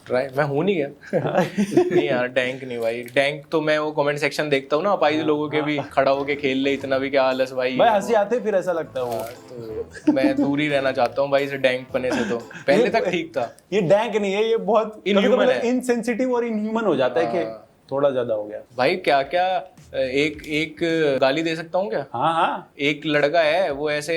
ट्राई मैं हूं नहीं गया। नहीं यार, डैंक नहीं भाई। डैंक तो मैं वो कमेंट सेक्शन देखता हूँ ना, अपाहिज लोगों के भी, खड़ा होके खेल ले, इतना भी क्या आलस भाई। भाई हंसी आते फिर ऐसा लगता है वो। तो मैं दूर ही रहना चाहता हूँ भाई इस डैंक पने से। तो पहले तक ठीक था। ये डैंक नहीं है, ये बहुत Inhuman है। इनसेंसिटिव और इनह्यूमन हो जाता है कि थोड़ा ज्यादा हो गया। भाई क्या क्या एक गाली दे सकता हूँ क्या? हाँ हाँ, एक लड़का है, वो ऐसे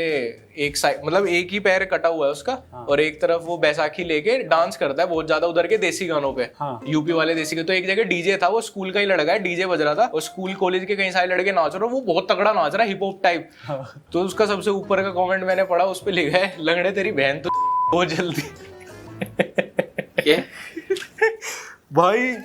एक साइड, मतलब एक ही पैर कटा हुआ है उसका, और एक तरफ वो बैसाखी लेके डांस करता है बहुत ज्यादा उधर के देसी गानों पे। हाँ। यूपी वाले देसी के। तो एक जगह डीजे था, वो स्कूल का ही लड़का है, डीजे बज रहा था, और स्कूल कॉलेज के कई सारे लड़के नाच रहे हैं, वो बहुत तगड़ा नाच रहा है, हिप हॉप टाइप। तो उसका सबसे ऊपर का कमेंट मैंने पढ़ा, उस पे लिखा है, लंगड़े तेरी बहन तो बहुत जल्दी। क्या? भाई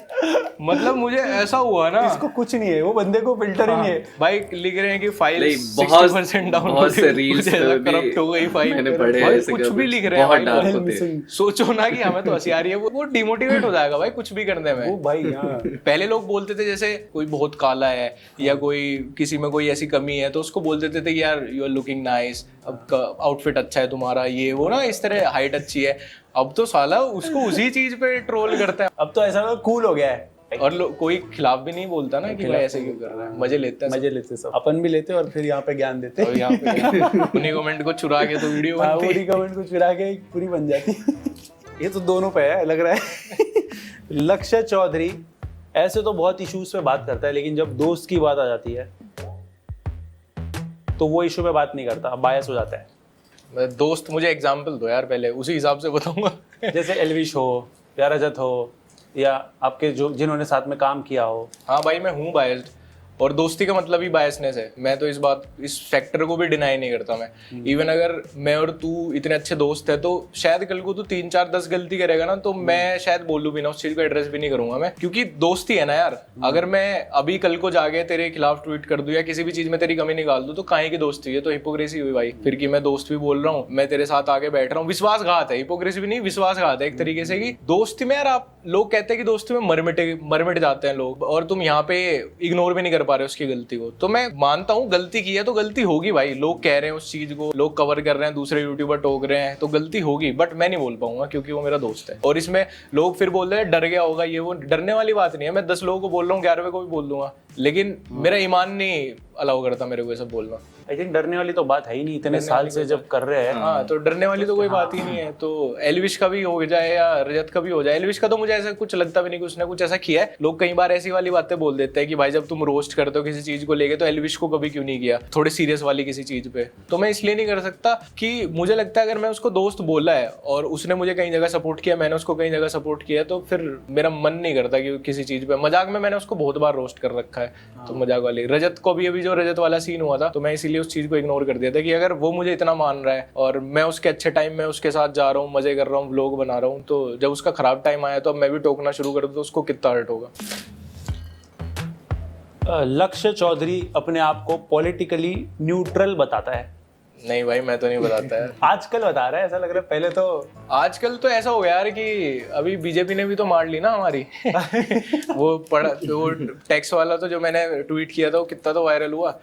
मतलब मुझे ऐसा हुआ ना, इसको कुछ नहीं है, वो बंदे को फिल्टर ही नहीं है। भाई लिख रहे हैं कि फाइल नहीं, 60% डाउन, बहुत से रील्स करप्ट हो गई फाइल। मैंने पढ़े भाई ऐसे कुछ कर भी लिख रहे हैं बहुत भाई। डार्क Hell होते हैं। missing। सोचो ना कि हमें तो हंसी आ रही है, वो डिमोटिवेट हो जाएगा भाई कुछ भी करने में। वो भाई हाँ। पहले लोग बोलते थे जैसे कोई बहुत काला है या कोई किसी में कोई ऐसी कमी है, तो उसको बोल देते थे यार यू आर लुकिंग नाइस, अब आउटफिट अच्छा है तुम्हारा, ये वो ना, इस तरह हाइट अच्छी है। अब तो साला उसको उसी चीज पे ट्रोल करता है। अब तो ऐसा कूल हो गया है, और कोई खिलाफ भी नहीं बोलता ना कि भाई ऐसे क्यों कर रहा है, मजे लेता है सब। मजे लेते सब, अपन भी लेते और फिर यहाँ पे ज्ञान देते। और यहाँ पे उन्हीं कमेंट को चुरा के तो वीडियो हाँ, बनती है। पूरी कमेंट को चुरा के पूरी बन जाती। ये तो दोनों पे है लग रहा है। लक्ष्य चौधरी ऐसे तो बहुत इश्यूज पे बात करता है, लेकिन जब दोस्त की बात आ जाती है तो वो इशू पे बात नहीं करता, बायस हो जाता है। दोस्त मुझे एग्जांपल दो यार, पहले उसी हिसाब से बताऊंगा। जैसे एलविश हो या रजत हो या आपके जो जिन्होंने साथ में काम किया हो। हाँ भाई, मैं हूँ बायस्ड, और दोस्ती का मतलब ही बायसनेस है। मैं तो इस फैक्टर को भी डिनाई नहीं करता मैं। इवन अगर मैं और तू इतने अच्छे दोस्त है, तो शायद कल को तू 3-4-10 गलती करेगा ना, तो मैं शायद बोलूँ भी ना, उस चीज को एड्रेस भी नहीं करूंगा मैं, क्योंकि दोस्ती है ना यार। अगर मैं अभी कल को जाके तेरे खिलाफ ट्वीट कर दूं या किसी भी चीज में तेरी कमी निकाल दूं, तो काहे की दोस्ती है? तो हिपोक्रेसी हुई भाई। फिर कि मैं दोस्त भी बोल रहा हूँ, मैं तेरे साथ आके बैठ रहा हूँ, विश्वासघात है। हिपोक्रेसी भी नहीं, विश्वासघात है एक तरीके से। कि दोस्ती में यार, आप लोग कहते हैं कि दोस्ती में मरमिट जाते हैं लोग, और तुम यहाँ पे इग्नोर भी नहीं कर पा रहे उसकी गलती को। तो मैं मानता हूँ गलती की है तो गलती होगी भाई, लोग कह रहे हैं उस चीज को, लोग कवर कर रहे हैं, दूसरे यूट्यूबर टोक रहे हैं, तो गलती होगी, बट मैं नहीं बोल पाऊंगा क्योंकि वो मेरा दोस्त है। और इसमें लोग फिर बोल रहे हैं डर गया होगा, ये वो, डरने वाली बात नहीं है। मैं 10 लोगों को बोल रहा हूँ, 11वें को भी बोल दूंगा, लेकिन मेरा ईमान नहीं अलाउ करता मेरे को ये सब बोलना। आई थिंक डरने वाली तो बात है ही नहीं, इतने साल से जब कर रहे हैं। हाँ, तो डरने वाली तो कोई बात ही नहीं है। तो एलविश का भी हो जाए या रजत का भी हो जाए, एलविश का तो मुझे ऐसा कुछ लगता भी नहीं कि उसने कुछ ऐसा किया है। लोग कई बार ऐसी वाली बातें बोल देते हैं कि भाई जब तुम रोस्ट करते हो किसी चीज को लेके, तो एलविश को कभी क्यों नहीं किया थोड़े सीरियस वाली किसी चीज पे। तो मैं इसलिए नहीं कर सकता कि मुझे लगता है अगर मैं उसको दोस्त बोला है और उसने मुझे कई जगह सपोर्ट किया, मैंने उसको कई जगह सपोर्ट किया, तो फिर मेरा मन नहीं करता कि किसी चीज पे मजाक में। मैंने उसको बहुत बार रोस्ट कर रखा है, तो मजाक वाली। रजत को भी, अभी जो रजत वाला सीन हुआ था, तो मैं इसीलिए उस चीज को इग्नोर कर दिया था कि अगर वो मुझे इतना मान रहा है और मैं उसके अच्छे टाइम में उसके साथ जा रहा हूँ, मजे कर रहा हूँ, व्लॉग बना रहा हूँ, तो जब उसका खराब टाइम आया तो अब मैं भी टोकना शुरू कर दूँ, तो उसको कितना हर्ट होगा। लक्ष्य चौधरी अपने आप को पॉलिटिकली न्यूट्रल बताता है। नहीं भाई, मैं तो नहीं बताता है। आजकल बता रहा है, ऐसा लग रहा है। पहले तो आजकल तो ऐसा हो गया यार कि अभी बीजेपी ने भी तो मार ली ना हमारी। वो टैक्स वाला तो जो मैंने ट्वीट किया था, वो कितना तो वायरल हुआ।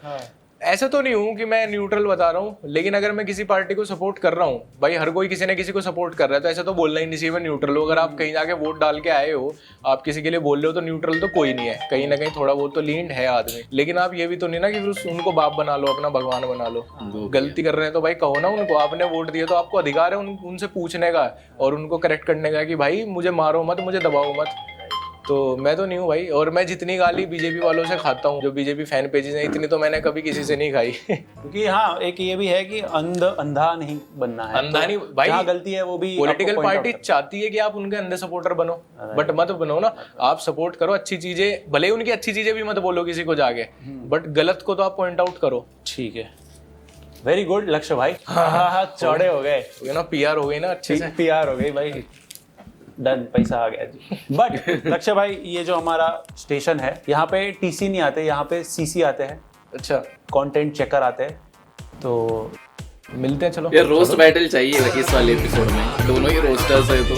ऐसा तो नहीं हूँ कि मैं न्यूट्रल बता रहा हूँ, लेकिन अगर मैं किसी पार्टी को सपोर्ट कर रहा हूँ, भाई हर कोई किसी न किसी को सपोर्ट कर रहा है, तो ऐसा तो बोलना ही नहीं चाहिए मैं न्यूट्रल हूँ। अगर आप कहीं जाके वोट डाल के आए हो, आप किसी के लिए बोल रहे हो, तो न्यूट्रल तो कोई नहीं है। कहीं ना कहीं थोड़ा बहुत तो लीन है आदमी, लेकिन आप ये भी तो नहीं ना कि फिर उनको बाप बना लो, अपना भगवान बना लो। गलती कर रहे हैं तो भाई कहो ना उनको, आपने वोट दिया तो आपको अधिकार है उनसे पूछने का और उनको करेक्ट करने का कि भाई मुझे मारो मत, मुझे दबाओ मत। तो मैं तो नहीं हूँ भाई, और मैं जितनी गाली बीजेपी वालों से खाता हूँ, जो बीजेपी फैन पेजेस हैं, इतनी तो मैंने कभी किसी से नहीं खाई। क्योंकि हाँ एक ये भी है कि अंधा नहीं बनना है, अंधा नहीं भाई, जहाँ गलती है वो भी पॉलिटिकल आपको point out पार्टी चाहती है कि आप उनके अंधे सपोर्टर बनो, बट मत बनो ना। आप सपोर्ट करो अच्छी चीजें, भले ही उनकी अच्छी चीजें भी मत बोलो किसी को जाके, बट गलत को तो आप पॉइंट आउट करो। ठीक है, वेरी गुड लक्ष्य भाई। हाँ चौड़े हो गए, यू नो पीआर हो गई ना अच्छे से। पीआर हो गई भाई, डन, पैसा आ गया जी। बट लक्ष्य भाई ये जो हमारा स्टेशन है यहाँ पे टीसी नहीं आते, यहाँ पे सीसी आते हैं, अच्छा कंटेंट चेकर आते हैं, तो मिलते हैं चलो। ये रोस्ट बैटल चाहिए इस वाले एपिसोड में, दोनों ही रोस्टर्स है तो।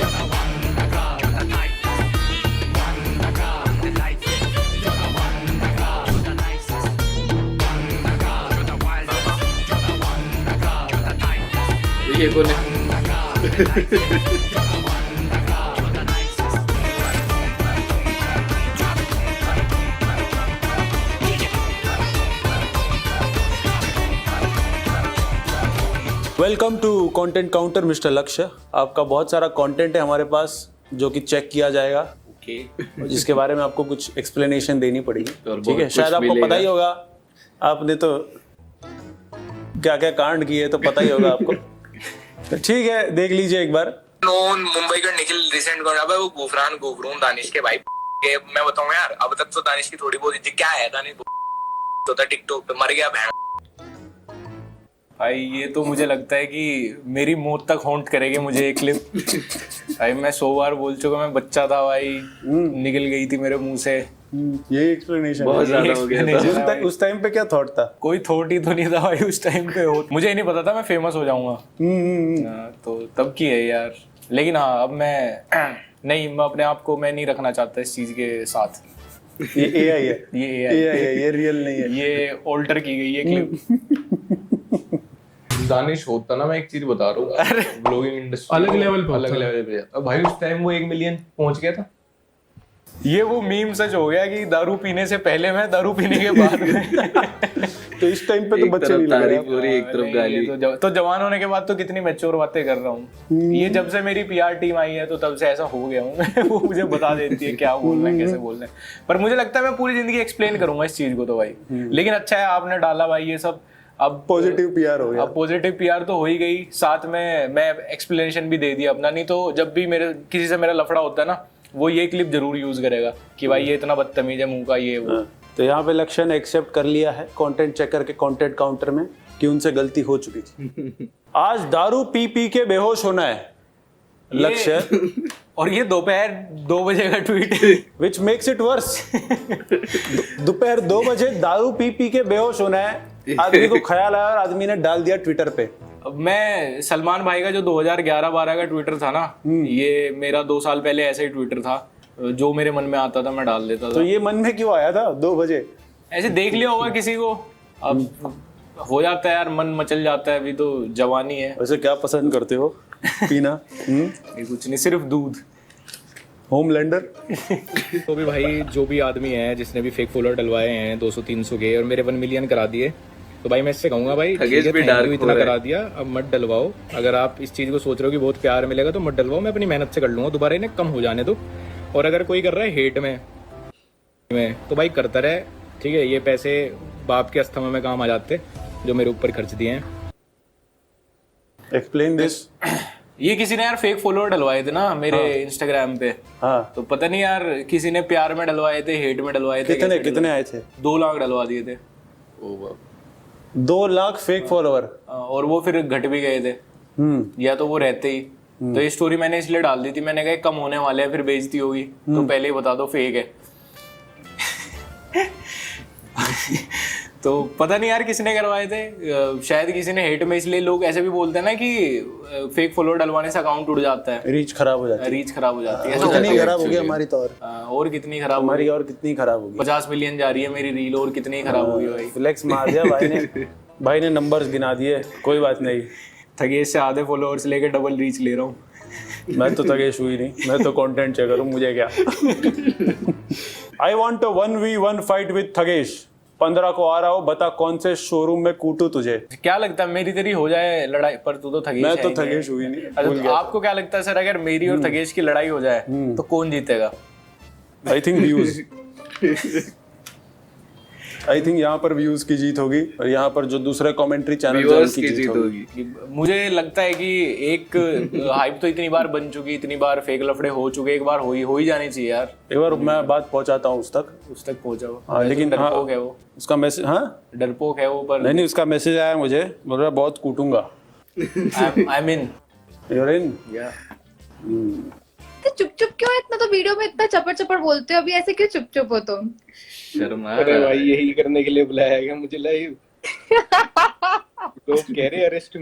ये कौन है? Welcome to content counter mister Lakshya. आपका बहुत सारा कंटेंट है हमारे पास जो कि चेक किया जाएगा, ओके। जिसके बारे में आपको कुछ एक्सप्लेनेशन देनी पड़ेगी। और ठीक है, बहुत शायद कुछ आपको मिलेगा। पता ही होगा, आपने तो क्या क्या कांड किए तो पता ही होगा आपको। तो ठीक है, देख लीजिए एक बार। मुंबई का निखिल रिसेंट कर रहा है वो गुफरून दानिश के भाई के। मैं बताऊं यार, अब तक तो दानिश की थोड़ी बहुत क्या है, दानिश तो था टिकटॉक पे मर गया बहन। भाई ये तो मुझे लगता है कि मेरी मौत तक हॉन्ट करेगी मुझे एक क्लिप। भाई मैं 100 बार बोल चुका, मैं बच्चा था भाई, निकल गई थी मेरे मुंह से। ये एक्सप्लेनेशन बहुत ज्यादा हो गया था। उस टाइम पे क्या थॉट था? कोई थॉट ही तो नहीं था भाई उस टाइम पे। मुझे ही नहीं पता था मैं फेमस हो जाऊंगा। तो तब की है यार। लेकिन हाँ अब मैं नहीं, मैं अपने आप को मैं नहीं रखना चाहता इस चीज के साथ। ये एआई है, ये AI है, ये रियल नहीं है। ये ऑल्टर की गई है क्लिप। दानिश होता ना, मैं एक चीज बता रहा हूँ, ब्लॉगिंग इंडस्ट्री अलग लेवल पे अलग लेवल पे जाता। भाई उस टाइम वो 1 मिलियन पहुंच गया था। ये वो मीम सच हो गया कि दारू पीने से पहले मैं, दारू पीने के बाद में। तो इस टाइम पे तो बच्चे नहीं लग रहे हैं। पूरी एक तरफ नहीं, गाली। ये तो जवान होने के बाद तो कितनी मैच्योर बातें कर रहा हूँ। ये जब से मेरी पीआर टीम आई है तो तब से ऐसा हो गया हूँ। वो मुझे बता देती है क्या बोलना है, कैसे बोलना है। पर मुझे लगता है मैं पूरी जिंदगी एक्सप्लेन करूंगा इस चीज को तो भाई। लेकिन अच्छा है आपने डाला भाई ये सब। अब पॉजिटिव पीआर हो गया। अब पॉजिटिव पीआर तो हो ही गई, साथ में मैं एक्सप्लेनेशन भी दे दिया अपना। नहीं तो जब भी मेरे किसी से मेरा लफड़ा होता है ना, वो ये क्लिप जरूर यूज करेगा कि भाई ये इतना बदतमीज है मुंह का, ये वो। तो यहाँ पे लक्ष्य ने एक्सेप्ट कर लिया है कंटेंट चेकर के कंटेंट काउंटर में कि उनसे गलती हो चुकी थी। आज दारू पी पी के बेहोश होना है लक्ष्य। और ये दोपहर 2 बजे का tweet. Which makes it worse. दोपहर 2 बजे दारू पी पी के बेहोश होना है। आदमी को ख्याल आया और आदमी ने डाल दिया ट्विटर पे। अब मैं सलमान भाई का जो 2011-12 का ट्विटर था ना, ये मेरा 2 साल पहले ऐसा ही ट्विटर था। जो मेरे मन में आता था मैं डाल देता था। तो ये मन में क्यों आया था 2 बजे? ऐसे देख लिया होगा किसी को, अब हो जाता है यार, मन मचल जाता है। अभी तो जवानी है। वैसे क्या पसंद करते हो पीना? ये कुछ नहीं, सिर्फ दूध। होमलैंडर। तो भी भाई जो भी आदमी है जिसने भी फेक फॉलोअर डलवाए हैं 200-300 के और मेरे 1 मिलियन करा दिए, तो भाई मैं इससे कहूंगा भाई ठगेश भी thank you, डार्क इतना हो रहा है। करा दिया, अब मत डलवाओ। अगर आप इस चीज को सोच रहे हो कि बहुत प्यार मिलेगा तो मत डलवाओ। मैं अपनी मेहनत से कर लूंगा, दोबारा इन्हें कम हो जाने दो। और अगर कोई कर रहा है हेट में तो भाई करता रहे, ठीक है। ये पैसे बाप के अस्थमा में काम आ जाते जो मेरे ऊपर खर्च दिए हैं। Explain this. ये किसी ने यार फेक फॉलोअर डलवाए थे ना मेरे इंस्टाग्राम पे। हाँ, तो पता नहीं यार किसी ने प्यार में डलवाए थे, हेट में डलवाए थे। कितने आए थे? 2 लाख डलवा दिए थे। 2 लाख फेक फॉलोअर। और वो फिर घट भी गए थे, या तो वो रहते ही। तो ये स्टोरी मैंने इसलिए डाल दी थी, मैंने कहा कम होने वाले हैं फिर बेइज्जती होगी, तो पहले ही बता दो फेक है। तो पता नहीं यार किसने करवाए थे, शायद किसी ने हेट में। इसलिए लोग ऐसे भी बोलते हैं ना कि फेक फॉलोअर डलवाने से अकाउंट उड़ जाता है, रीच खराब हो जाती है। रीच खराब हो जाती है। ऐसा कितनी होता खराब हो गई हमारी तो और कितनी खराब हमारी होगी। और कितनी खराब होगी। 50 मिलियन जा रही है मेरी रील, और कितनी खराब होगी भाई। फ्लेक्स मार दिया भाई ने। भाई ने नंबर्स गिना दिए। कोई बात नहीं, थगेश से आधे फॉलोअर्स लेके डबल रीच ले रहा हूँ। मैं तो थगेश हुई नहीं, मैं तो कंटेंट चेक करूँ, मुझे क्या। I want 1v1 fight with Thagesh. 15 को आ रहा हो, बता कौन से शोरूम में कूटू तुझे। क्या लगता है मेरी तेरी हो जाए लड़ाई? पर तू तो थगेश मैं है तो ही नहीं। थगेश हुई नहीं। अच्छा, तो आपको क्या लगता है सर, अगर मेरी और थगेश की लड़ाई हो जाए तो कौन जीतेगा? I think views I think यहाँ पर व्यूज की जीत होगी और यहाँ पर जो दूसरे कमेंट्री चैनल व्यूअर्स की जीत होगी। मुझे लगता है कि एक हाइप तो इतनी बार बन चुकी, इतनी बार फेक लफड़े हो चुके, एक बार हो ही जानी चाहिए यार। एक बार मैं बात पहुंचाता हूँ उस तक पहुंचाओ। हाँ, लेकिन डरपोक है वो, उसका मैसेज, हाँ डरपोक है वो, पर नहीं उसका मैसेज आया मुझे, बोल रहा बहुत कूटूंगा। I mean You're in? तो चुप चुप क्यों है इतना? तो वीडियो में इतना चपड़ चपड़ बोलते हो, अभी ऐसे क्यों चुप चुप हो तुम? शर्मा अरे भाई यही करने के लिए बुलाया गया मुझे लाइव। लोग कह रहे अरेस्ट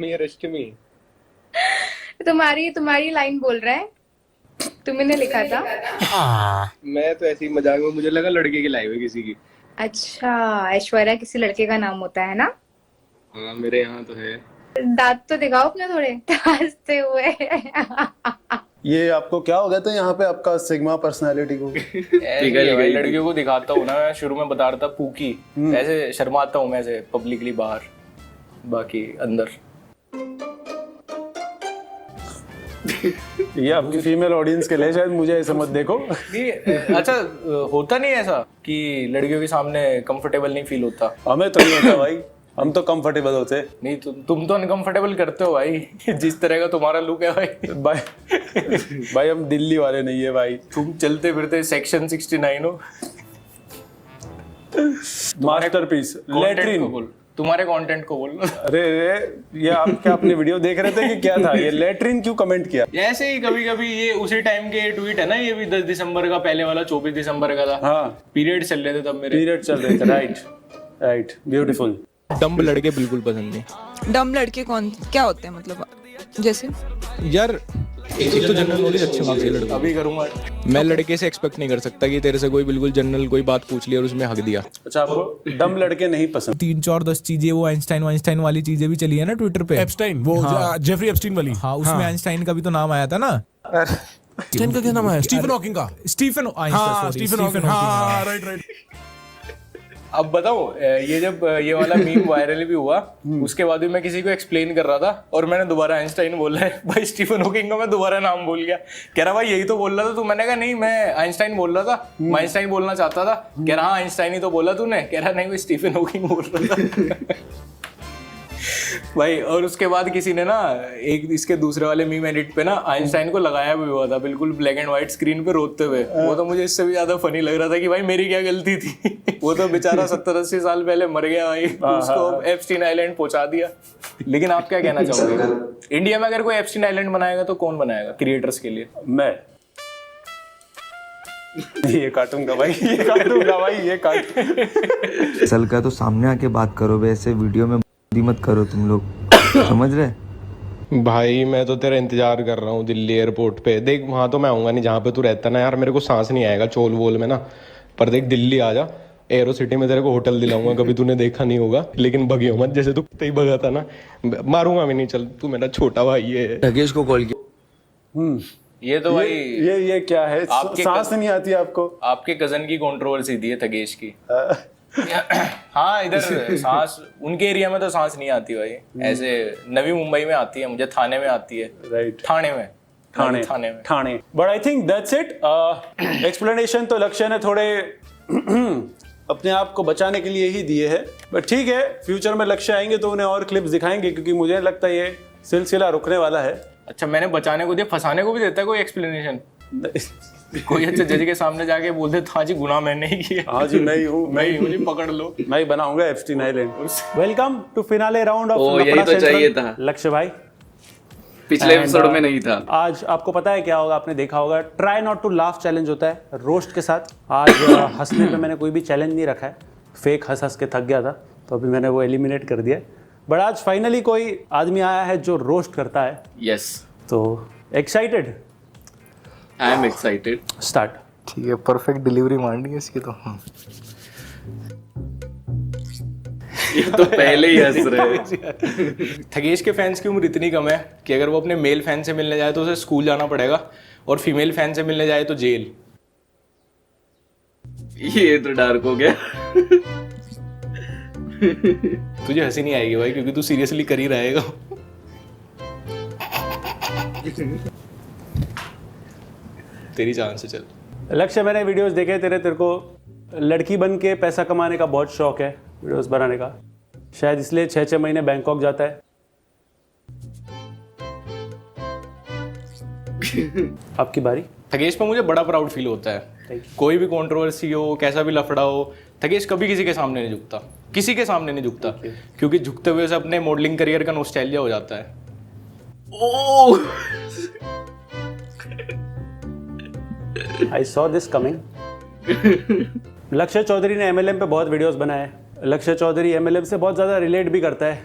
मी। तुम्हारी लाइन बोल रहा है, तुमने लिखा था। मैं तो ऐसे ही मजाक में, मुझे लगा लड़के की लाइव है किसी की। अच्छा, ऐश्वर्या किसी लड़के का नाम होता है ना? हाँ मेरे यहाँ तो है। दांत तो दिखाओ अपने थोड़े हंसते हुए। ये आपको क्या हो गया था यहाँ पे आपका सिग्मा पर्सनालिटी को? लड़कियों को दिखाता हूँ ना, मैं शुरू में बता रहा था पूकी, ऐसे शर्माता हूँ मैं ऐसे पब्लिकली बाहर, बाकी अंदर। ये आपकी फीमेल ऑडियंस के लिए शायद, मुझे ऐसा मत देखो। अच्छा होता नहीं ऐसा कि लड़कियों के सामने कंफर्टेबल नहीं फील होता? हमें तो नहीं होता भाई, हम तो कंफर्टेबल होते। नहीं तुम तो अनकंफर्टेबल करते हो भाई, जिस तरह का तुम्हारा लुक है भाई। भाई हम दिल्ली वाले नहीं है भाई, तुम चलते फिरते सेक्शन 69 हो। Masterpiece latrine. तुम्हारे कंटेंट को बोल। अरे ये आप क्या अपनी वीडियो देख रहे थे कि क्या था? ये लैट्रिन क्यों कमेंट किया? ऐसे ही कभी कभी ये उसी टाइम के ट्वीट है ना, ये भी 10 दिसंबर का, पहले वाला 24 दिसंबर का था। हाँ पीरियड चल रहे थे तब मेरे। पीरियड चल रहे थे, राइट ब्यूटीफुल। डम्ब लड़के बिल्कुल पसंद नहीं। डम लड़के कौन क्या होते हैं, मतलब जैसे? यार एक तो जनरल नॉलेज अच्छी होनी चाहिए लड़के। अभी करूंगा मैं, लड़के से एक्सपेक्ट नहीं कर सकता कि तेरे से कोई बिल्कुल जनरल कोई बात पूछ ली और उसमें हक दिया। अच्छा, आपको डम लड़के नहीं पसंद? 3-4-10 चीजें, वो आइंस्टाइन वाली चीजें भी चली है ना ट्विटर पे। एप्स्टाइन, वो जेफरी एप्स्टाइन वाली। हाँ, उसमें आइंस्टाइन का भी तो नाम आया था ना। आइंस्टाइन का क्या नाम है? स्टीफन हॉकिंग का। Stephen Hawking. हाँ, राइट। अब बताओ, ये जब ये वाला मीम वायरल भी हुआ, उसके बाद भी मैं किसी को एक्सप्लेन कर रहा था और मैंने दोबारा आइंस्टाइन बोला है। भाई स्टीफन हॉकिंग का मैं दोबारा नाम भूल गया। कह रहा भाई यही तो बोल रहा था तू। मैंने कहा नहीं, मैं आइंस्टाइन बोल रहा था, मैं आइंस्टाइन बोलना चाहता था। कह रहा हाँ आइंस्टाइन ही तो बोला तूने। कह रहा नहीं, वो स्टीफन हॉकिंग बोल रहा था। भाई और उसके बाद किसी ने ना एक इसके दूसरे वाले मीम एडिट पे ना आइंस्टाइन को लगाया भी हुआ था, बिल्कुल ब्लैक एंड व्हाइट स्क्रीन पे रोते हुए। वो तो मुझे इससे भी ज्यादा फनी लग रहा था कि भाई मेरी क्या गलती थी। वो तो बेचारा 70-80 साल पहले मर गया भाई, उसको एप्स्टीन आइलैंड पहुंचा दिया। लेकिन आप क्या कहना चाहोगे, इंडिया में अगर कोई एप्स्टीन आइलैंड बनाएगा तो कौन बनाएगा क्रिएटर्स के लिए? मैं ये काटूंगा भाई, ये काट। सल का तो सामने आके बात करो, वैसे वीडियो में मत करो तुम लोग, समझ रहे? भाई मैं तो तेरा इंतजार कर रहा हूँ दिल्ली एयरपोर्ट पे। देख वहां तो मैं आऊंगा नहीं जहाँ पे तू रहता ना यार, मेरे को सांस नहीं आएगा चोल वोल में ना। पर देख दिल्ली आ जा, एरो सिटी में तेरे को होटल दिलाऊंगा, कभी तूने देखा नहीं होगा। लेकिन भगियो मत, जैसे तू ही भगा था ना, मारूंगा भी नहीं। चल तू मेरा छोटा भाई है। ढगेश को कॉल किया। ये तो भाई ये क्या है? सांस नहीं आती आपको? आपके कजन की कंट्रोवर्सी थी थगेश की। हाँ इधर सांस, उनके एरिया में तो सांस नहीं आती भाई। ऐसे नवी मुंबई में आती है, मुझे थाने में आती है। राइट, थाने में। But I think that's it. Explanation तो लक्ष्य ने थोड़े अपने आप को बचाने के लिए ही दिए हैं, बट ठीक है, फ्यूचर में लक्ष्य आएंगे तो उन्हें और क्लिप्स दिखाएंगे, क्योंकि मुझे लगता है ये सिलसिला रुकने वाला है। अच्छा, मैंने बचाने को दिया, फंसाने को भी देता है कोई एक्सप्लेनेशन? कोई अच्छा जज के सामने जाके बोल दे हाँ जी गुनाह मैंने ही किया, हाँ जी मैं ही हूँ, मुझे पकड़ लो, मैं बनाऊंगा Epstein island. Welcome to finale round of यही तो चाहिए था लक्ष्य भाई, पिछले एपिसोड में नहीं था। आज आपको पता है क्या होगा, आपने देखा होगा, try not to laugh challenge होता है रोस्ट के साथ। आज हंसने पे मैंने कोई भी चैलेंज नहीं रखा है, फेक हंस के थक गया था तो अभी मैंने वो एलिमिनेट कर दिया। बट आज फाइनली कोई आदमी आया है जो रोस्ट करता है। यस, तो excited? I am excited. Start. ठीक है, परफेक्ट डिलीवरी मारनी है इसकी तो। ये तो पहले ही हंस रहे हैं। थगेश के फैंस की उम्र इतनी कम है कि अगर वो अपने मेल फैन से मिलने जाए तो उसे स्कूल जाना पड़ेगा, और फीमेल फैन से मिलने जाए तो जेल। ये तो डार्क हो गया। तुझे हंसी नहीं आएगी भाई, क्योंकि तू सीरियसली कर ही रहेगा। तेरी जान से चल। लक्ष्य, मैंने वीडियोस देखे तेरे को लड़की बन के पैसा कमाने का बहुत शौक है, वीडियोस बनाने का, शायद इसलिए 6-6 महीने बैंकॉक जाता है। आपकी बारी। थगेश पे मुझे बड़ा प्राउड फील होता है। कोई भी कंट्रोवर्सी हो, कैसा भी लफड़ा हो, थगेश कभी किसी के सामने नहीं झुकता, किसी के सामने नहीं झुकता, क्योंकि झुकते हुए से अपने मॉडलिंग करियर का नॉस्टैल्जिया हो जाता है। ओह आई सॉ दिस कमिंग। लक्ष्य चौधरी ने MLM पे बहुत वीडियोस बनाए। लक्ष्य चौधरी MLM से बहुत ज़्यादा रिलेट भी करता है,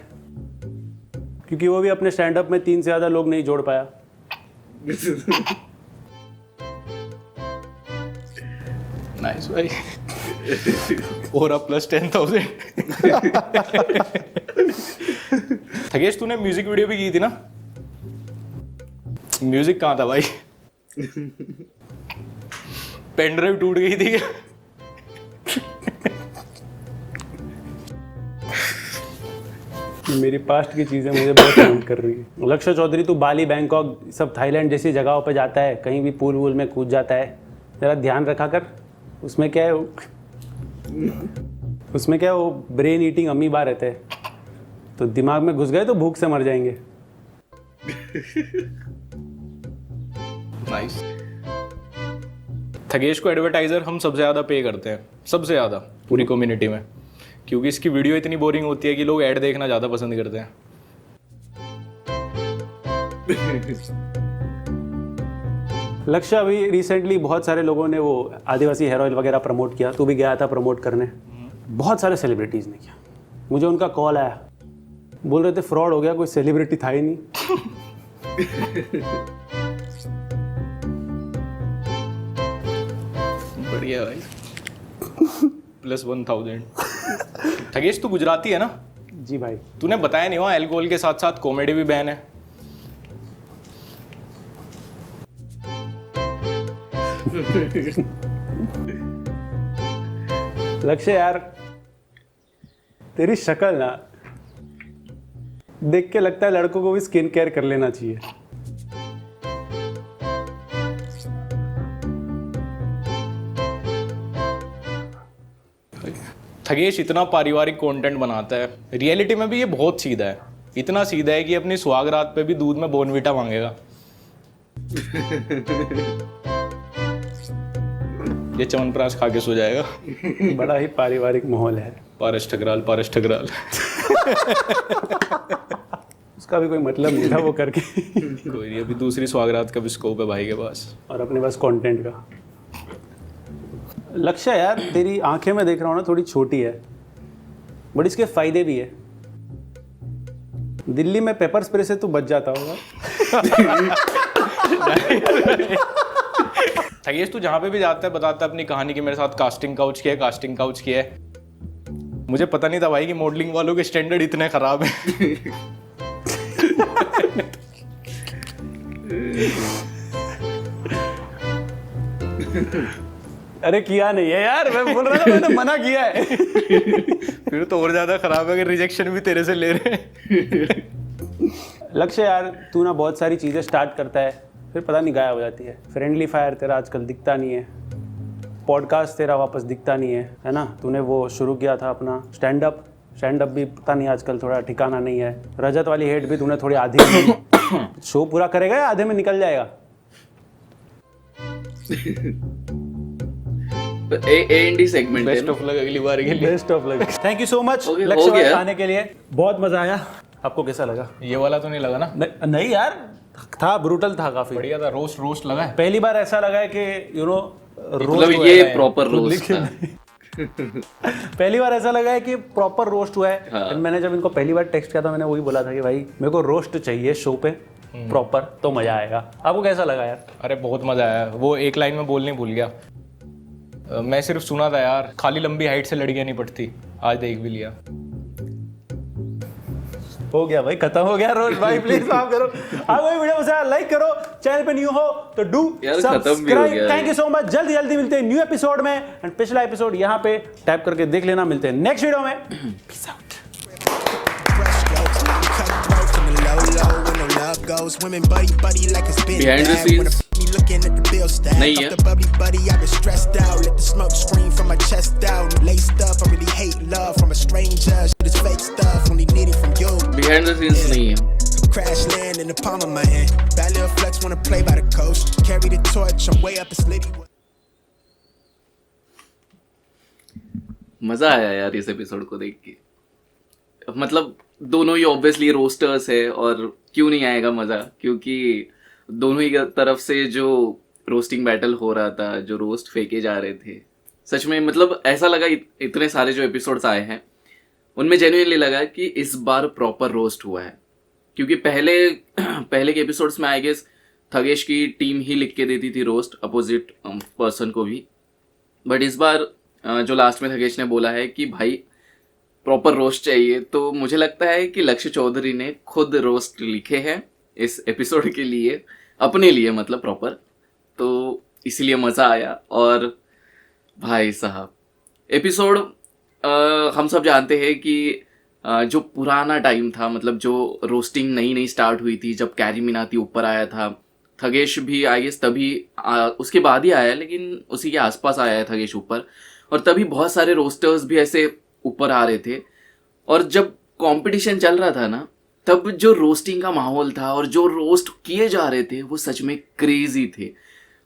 क्योंकि वो भी अपने स्टैंड अप में 3 से ज़्यादा लोग नहीं जोड़ पाया। नाइस भाई। और अब प्लस 10,000। थगेश, तूने म्यूजिक वीडियो भी की थी ना? म्यूजिक कहाँ था भाई? पेन ड्राइव टूट गई थी क्या? मेरी पास्ट की चीज़ें मुझे बहुत हर्ट कर रही है। लक्ष्य चौधरी, तू बाली, बैंकॉक, सब थाईलैंड जैसी जगहों पे जाता है, कहीं भी पूल वूल में कूद जाता है, जरा ध्यान रखा कर। उसमें क्या है वो ब्रेन ईटिंग अमीबा रहते हैं, तो दिमाग में घुस गए तो भूख से मर जाएंगे। नाइस। थगेश को एडवर्टाइजर हम सबसे ज़्यादा पे करते हैं, सबसे ज़्यादा पूरी कम्युनिटी में, क्योंकि इसकी वीडियो इतनी बोरिंग होती है कि लोग ऐड देखना ज़्यादा पसंद करते हैं। लक्ष्य, अभी रिसेंटली बहुत सारे लोगों ने वो आदिवासी हेयर ऑयल वगैरह प्रमोट किया, तू भी गया था प्रमोट करने, बहुत सारे सेलिब्रिटीज़ ने किया। मुझे उनका कॉल आया, बोल रहे थे फ्रॉड हो गया, कोई सेलिब्रिटी था ही नहीं। बढ़िया भाई। प्लस 1,000। थगेश, तू गुजराती है ना? जी भाई। तूने बताया नहीं, वहाँ अल्कोहल के साथ साथ कॉमेडी भी बैन है। लक्ष्य यार, तेरी शक्ल ना देख के लगता है लड़कों को भी स्किन केयर कर लेना चाहिए। थगेश इतना पारिवारिक कंटेंट बनाता है, रियलिटी में भी ये बहुत सीधा है, इतना सीधा है कि अपनी सुहागरात पे भी दूध में बोर्नवीटा मांगेगा। ये च्यवनप्राश खा के सो जाएगा। बड़ा ही पारिवारिक माहौल है। पारस ठकराल। उसका भी कोई मतलब नहीं था वो करके। कोई नहीं, अभी दूसरी सुहागरात का भी स्कोप है भाई के पास, और अपने पास कंटेंट का। लक्ष्य यार, तेरी आंखें में देख रहा हूँ ना, थोड़ी छोटी है, बट इसके फायदे भी है। दिल्ली में पेपर स्प्रे से तू बच जाता होगा। थगेश, तू जहाँ पे भी जाता है बताता है अपनी कहानी की, मेरे साथ कास्टिंग काउच किया है। मुझे पता नहीं था भाई कि मॉडलिंग वालों के स्टैंडर्ड इतने खराब हैं। अरे किया नहीं है यार, मैं बोल रहा था, मैंने मना किया है। फिर तो और ज्यादा खराब है अगर रिजेक्शन भी तेरे से ले रहे हैं। लक्ष्य यार, तू ना बहुत सारी चीज़ें स्टार्ट करता है, फिर पता नहीं गायब हो जाती है। फ्रेंडली फायर तेरा आजकल दिखता नहीं है, पॉडकास्ट तेरा वापस दिखता नहीं है ना? तूने वो शुरू किया था अपना स्टैंड अप भी पता नहीं आजकल थोड़ा ठिकाना नहीं है। रजत वाली हेट भी तूने थोड़ी आधी शो पूरा करेगा या आधे में निकल जाएगा? A&D segment. Best of luck अगली बार के लिए। Best of luck. Thank you so much Okay, लक्ष्य हो गया। भाई आने के लिए, बहुत मजा आया। आपको कैसा लगा? ये वाला तो नहीं लगा ना? नहीं यार, था ब्रूटल था काफी। बढ़िया था, रोस्ट लगा है। पहली बार ऐसा लगा है कि मतलब ये प्रॉपर रोस्ट था। पहली बार ऐसा लगा है कि प्रॉपर रोस्ट हुआ है। हाँ। मैंने जब इनको पहली बार टेक्स्ट किया था, मैंने वही बोला था कि भाई मेरे को रोस्ट चाहिए शो पे प्रॉपर, तो मजा आएगा। आपको कैसा लगा यार? अरे बहुत मजा आया, वो एक लाइन में बोलने भूल गया। मैं सिर्फ सुना था यार, खाली लंबी हाइट से लड़कियां नहीं पड़ती, आज देख भी लिया। हो गया भाई, खत्म हो गया रोज भाई। प्लीज माफ करो। आपको ये वीडियो पसंद आया लाइक करो, चैनल पे न्यू हो तो do subscribe. Thank you so much. जल्दी मिलते हैं न्यू एपिसोड में, एंड पिछला एपिसोड यहाँ पे टैप करके देख लेना। मिलते हैं नेक्स्ट वीडियो में। Peace out. Low, when no love goes, women buddy like it's been Behind the bad. scenes. Wanna me looking at the bill bill stack. नहीं है। Off the bubbly buddy, I've been stressed out. Let the smoke scream from my chest out. Laced up, I really hate love from a stranger. Shit is fake stuff, only need it from you. Behind the scenes नहीं है। Crash land in the palm of my hand. Bad little flex, wanna play by the coast. Carry the torch, I'm way up the slitty. मजा आया यार इस episode को देख के। मतलब दोनों ही ऑब्वियसली रोस्टर्स है और क्यों नहीं आएगा मजा, क्योंकि दोनों ही तरफ से जो रोस्टिंग बैटल हो रहा था, जो रोस्ट फेंके जा रहे थे, सच में मतलब ऐसा लगा इतने सारे जो एपिसोड्स आए हैं उनमें जेन्युइनली लगा कि इस बार प्रॉपर रोस्ट हुआ है। क्योंकि पहले के एपिसोड्स में आई गेस थगेश की टीम ही लिख के देती थी रोस्ट अपोजिट पर्सन को भी, बट इस बार जो लास्ट में थगेश ने बोला है कि भाई प्रॉपर रोस्ट चाहिए, तो मुझे लगता है कि लक्ष्य चौधरी ने खुद रोस्ट लिखे हैं इस एपिसोड के लिए, अपने लिए मतलब प्रॉपर, तो इसीलिए मज़ा आया। और भाई साहब एपिसोड हम सब जानते हैं कि जो पुराना टाइम था, मतलब जो रोस्टिंग नई नई स्टार्ट हुई थी, जब कैरी मिनाती ऊपर आया था, थगेश भी आई गेस तभी उसके बाद ही आया, लेकिन उसी के आसपास आया है थगेश ऊपर, और तभी बहुत सारे रोस्टर्स भी ऐसे ऊपर आ रहे थे। और जब कंपटीशन चल रहा था ना, तब जो रोस्टिंग का माहौल था और जो रोस्ट किए जा रहे थे वो सच में क्रेजी थे।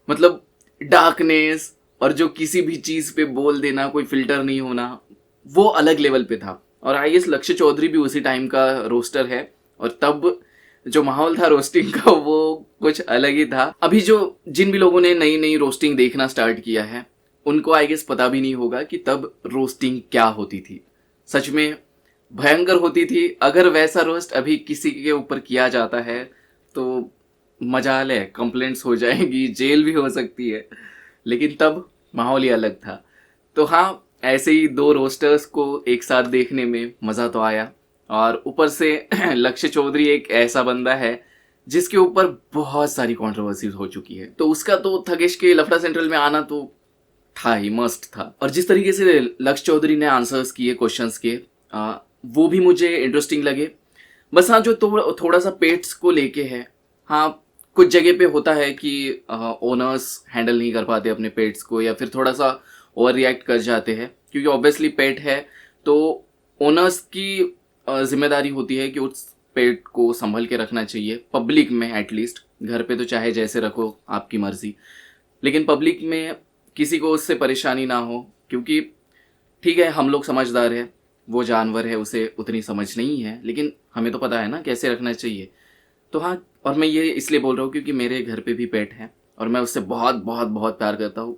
मतलब डार्कनेस और जो किसी भी चीज़ पे बोल देना, कोई फिल्टर नहीं होना, वो अलग लेवल पे था। और आई गेस लक्ष्य चौधरी भी उसी टाइम का रोस्टर है, और तब जो माहौल था रोस्टिंग का वो कुछ अलग ही था। अभी जो जिन भी लोगों ने नई नई रोस्टिंग देखना स्टार्ट किया है उनको आई गेस पता भी नहीं होगा कि तब रोस्टिंग क्या होती थी। सच में भयंकर होती थी। अगर वैसा रोस्ट अभी किसी के ऊपर किया जाता है तो मजाल है, कंप्लेंट्स हो जाएंगी, जेल भी हो सकती है, लेकिन तब माहौल ही अलग था। तो हाँ, ऐसे ही दो रोस्टर्स को एक साथ देखने में मज़ा तो आया। और ऊपर से लक्ष्य चौधरी एक ऐसा बंदा है जिसके ऊपर बहुत सारी कंट्रोवर्सीज हो चुकी है, तो उसका तो थगेश के लफड़ा सेंट्रल में आना तो था ही, मस्ट था। और जिस तरीके से लक्ष्य चौधरी ने आंसर्स किए क्वेश्चंस के, वो भी मुझे इंटरेस्टिंग लगे। बस हाँ, जो थोड़ा सा पेट्स को लेके है, हाँ कुछ जगह पे होता है कि ओनर्स हैंडल नहीं कर पाते अपने पेट्स को, या फिर थोड़ा सा ओवर रिएक्ट कर जाते हैं, क्योंकि ऑब्वियसली पेट है तो ओनर्स की जिम्मेदारी होती है कि उस पेट को संभल के रखना चाहिए, पब्लिक में एटलीस्ट। घर पे तो चाहे जैसे रखो, आपकी मर्जी, लेकिन पब्लिक में किसी को उससे परेशानी ना हो, क्योंकि ठीक है हम लोग समझदार है, वो जानवर है उसे उतनी समझ नहीं है, लेकिन हमें तो पता है ना कैसे रखना चाहिए। तो हाँ, और मैं ये इसलिए बोल रहा हूँ क्योंकि मेरे घर पे भी पेट है और मैं उससे बहुत बहुत बहुत प्यार करता हूँ,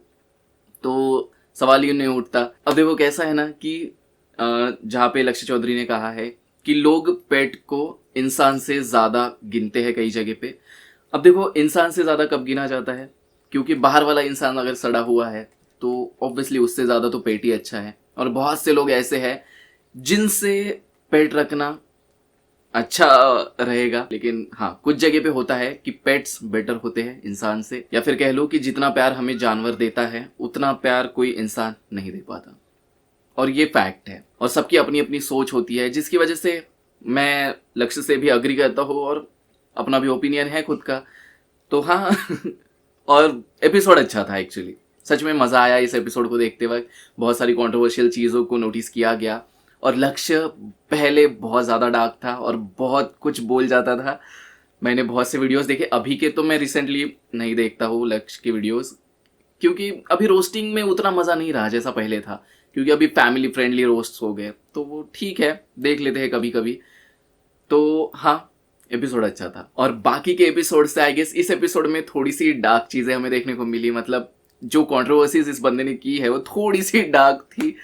तो सवाल ही नहीं उठता। अब देखो कैसा है ना कि जहाँ पे लक्ष्य चौधरी ने कहा है कि लोग पेट को इंसान से ज़्यादा गिनते हैं कई जगह पे। अब देखो इंसान से ज़्यादा कब गिना जाता है, क्योंकि बाहर वाला इंसान अगर सड़ा हुआ है तो ऑब्वियसली उससे ज़्यादा तो पेट ही अच्छा है। और बहुत से लोग ऐसे हैं जिनसे पेट रखना अच्छा रहेगा, लेकिन हाँ कुछ जगह पे होता है कि पेट्स बेटर होते हैं इंसान से, या फिर कह लो कि जितना प्यार हमें जानवर देता है उतना प्यार कोई इंसान नहीं दे पाता। और ये फैक्ट है, और सबकी अपनी अपनी सोच होती है, जिसकी वजह से मैं लक्ष्य से भी अग्री करता हूँ और अपना भी ओपिनियन है खुद का। तो हाँ और एपिसोड अच्छा था एक्चुअली, सच में मज़ा आया इस एपिसोड को देखते वक्त। बहुत सारी कंट्रोवर्शियल चीज़ों को नोटिस किया गया, और लक्ष्य पहले बहुत ज़्यादा डार्क था और बहुत कुछ बोल जाता था। मैंने बहुत से वीडियोस देखे, अभी के तो मैं रिसेंटली नहीं देखता हूँ लक्ष्य के वीडियोस, क्योंकि अभी रोस्टिंग में उतना मज़ा नहीं रहा जैसा पहले था, क्योंकि अभी फैमिली फ्रेंडली रोस्ट्स हो गए, तो वो ठीक है, देख लेते हैं कभी कभी। तो हाँ, एपिसोड अच्छा था। और बाकी के एपिसोड से आई गेस इस एपिसोड में थोड़ी सी डार्क चीज़ें हमें देखने को मिली, मतलब जो कंट्रोवर्सीज इस बंदे ने की है वो थोड़ी सी डार्क थी,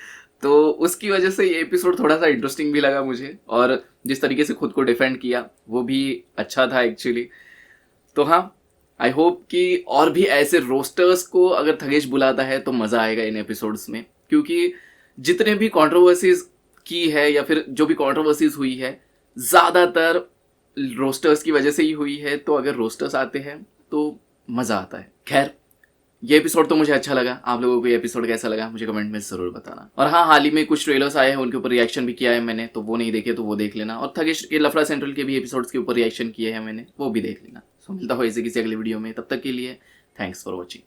तो उसकी वजह से ये एपिसोड थोड़ा सा इंटरेस्टिंग भी लगा मुझे, और जिस तरीके से खुद को डिफेंड किया वो भी अच्छा था एक्चुअली। तो हाँ, आई होप कि और भी ऐसे रोस्टर्स को अगर थगेश बुलाता है तो मज़ा आएगा इन एपिसोड्स में, क्योंकि जितने भी कंट्रोवर्सीज की है या फिर जो भी कंट्रोवर्सीज हुई है ज़्यादातर रोस्टर्स की वजह से ही हुई है, तो अगर रोस्टर्स आते हैं तो मज़ा आता है। खैर, ये एपिसोड तो मुझे अच्छा लगा। आप लोगों को ये एपिसोड कैसा लगा मुझे कमेंट में ज़रूर बताना। और हाँ, हाल ही में कुछ ट्रेलर्स आए हैं, उनके ऊपर रिएक्शन भी किया है मैंने, तो वो नहीं देखे तो वो देख लेना। और थगेश के लफड़ा सेंट्रल के भी एपिसोड्स के ऊपर रिएक्शन किए हैं मैंने, वो भी देख लेना। सो मिलता हो ऐसे किसी अगले वीडियो में, तब तक के लिए थैंक्स फॉर वॉचिंग।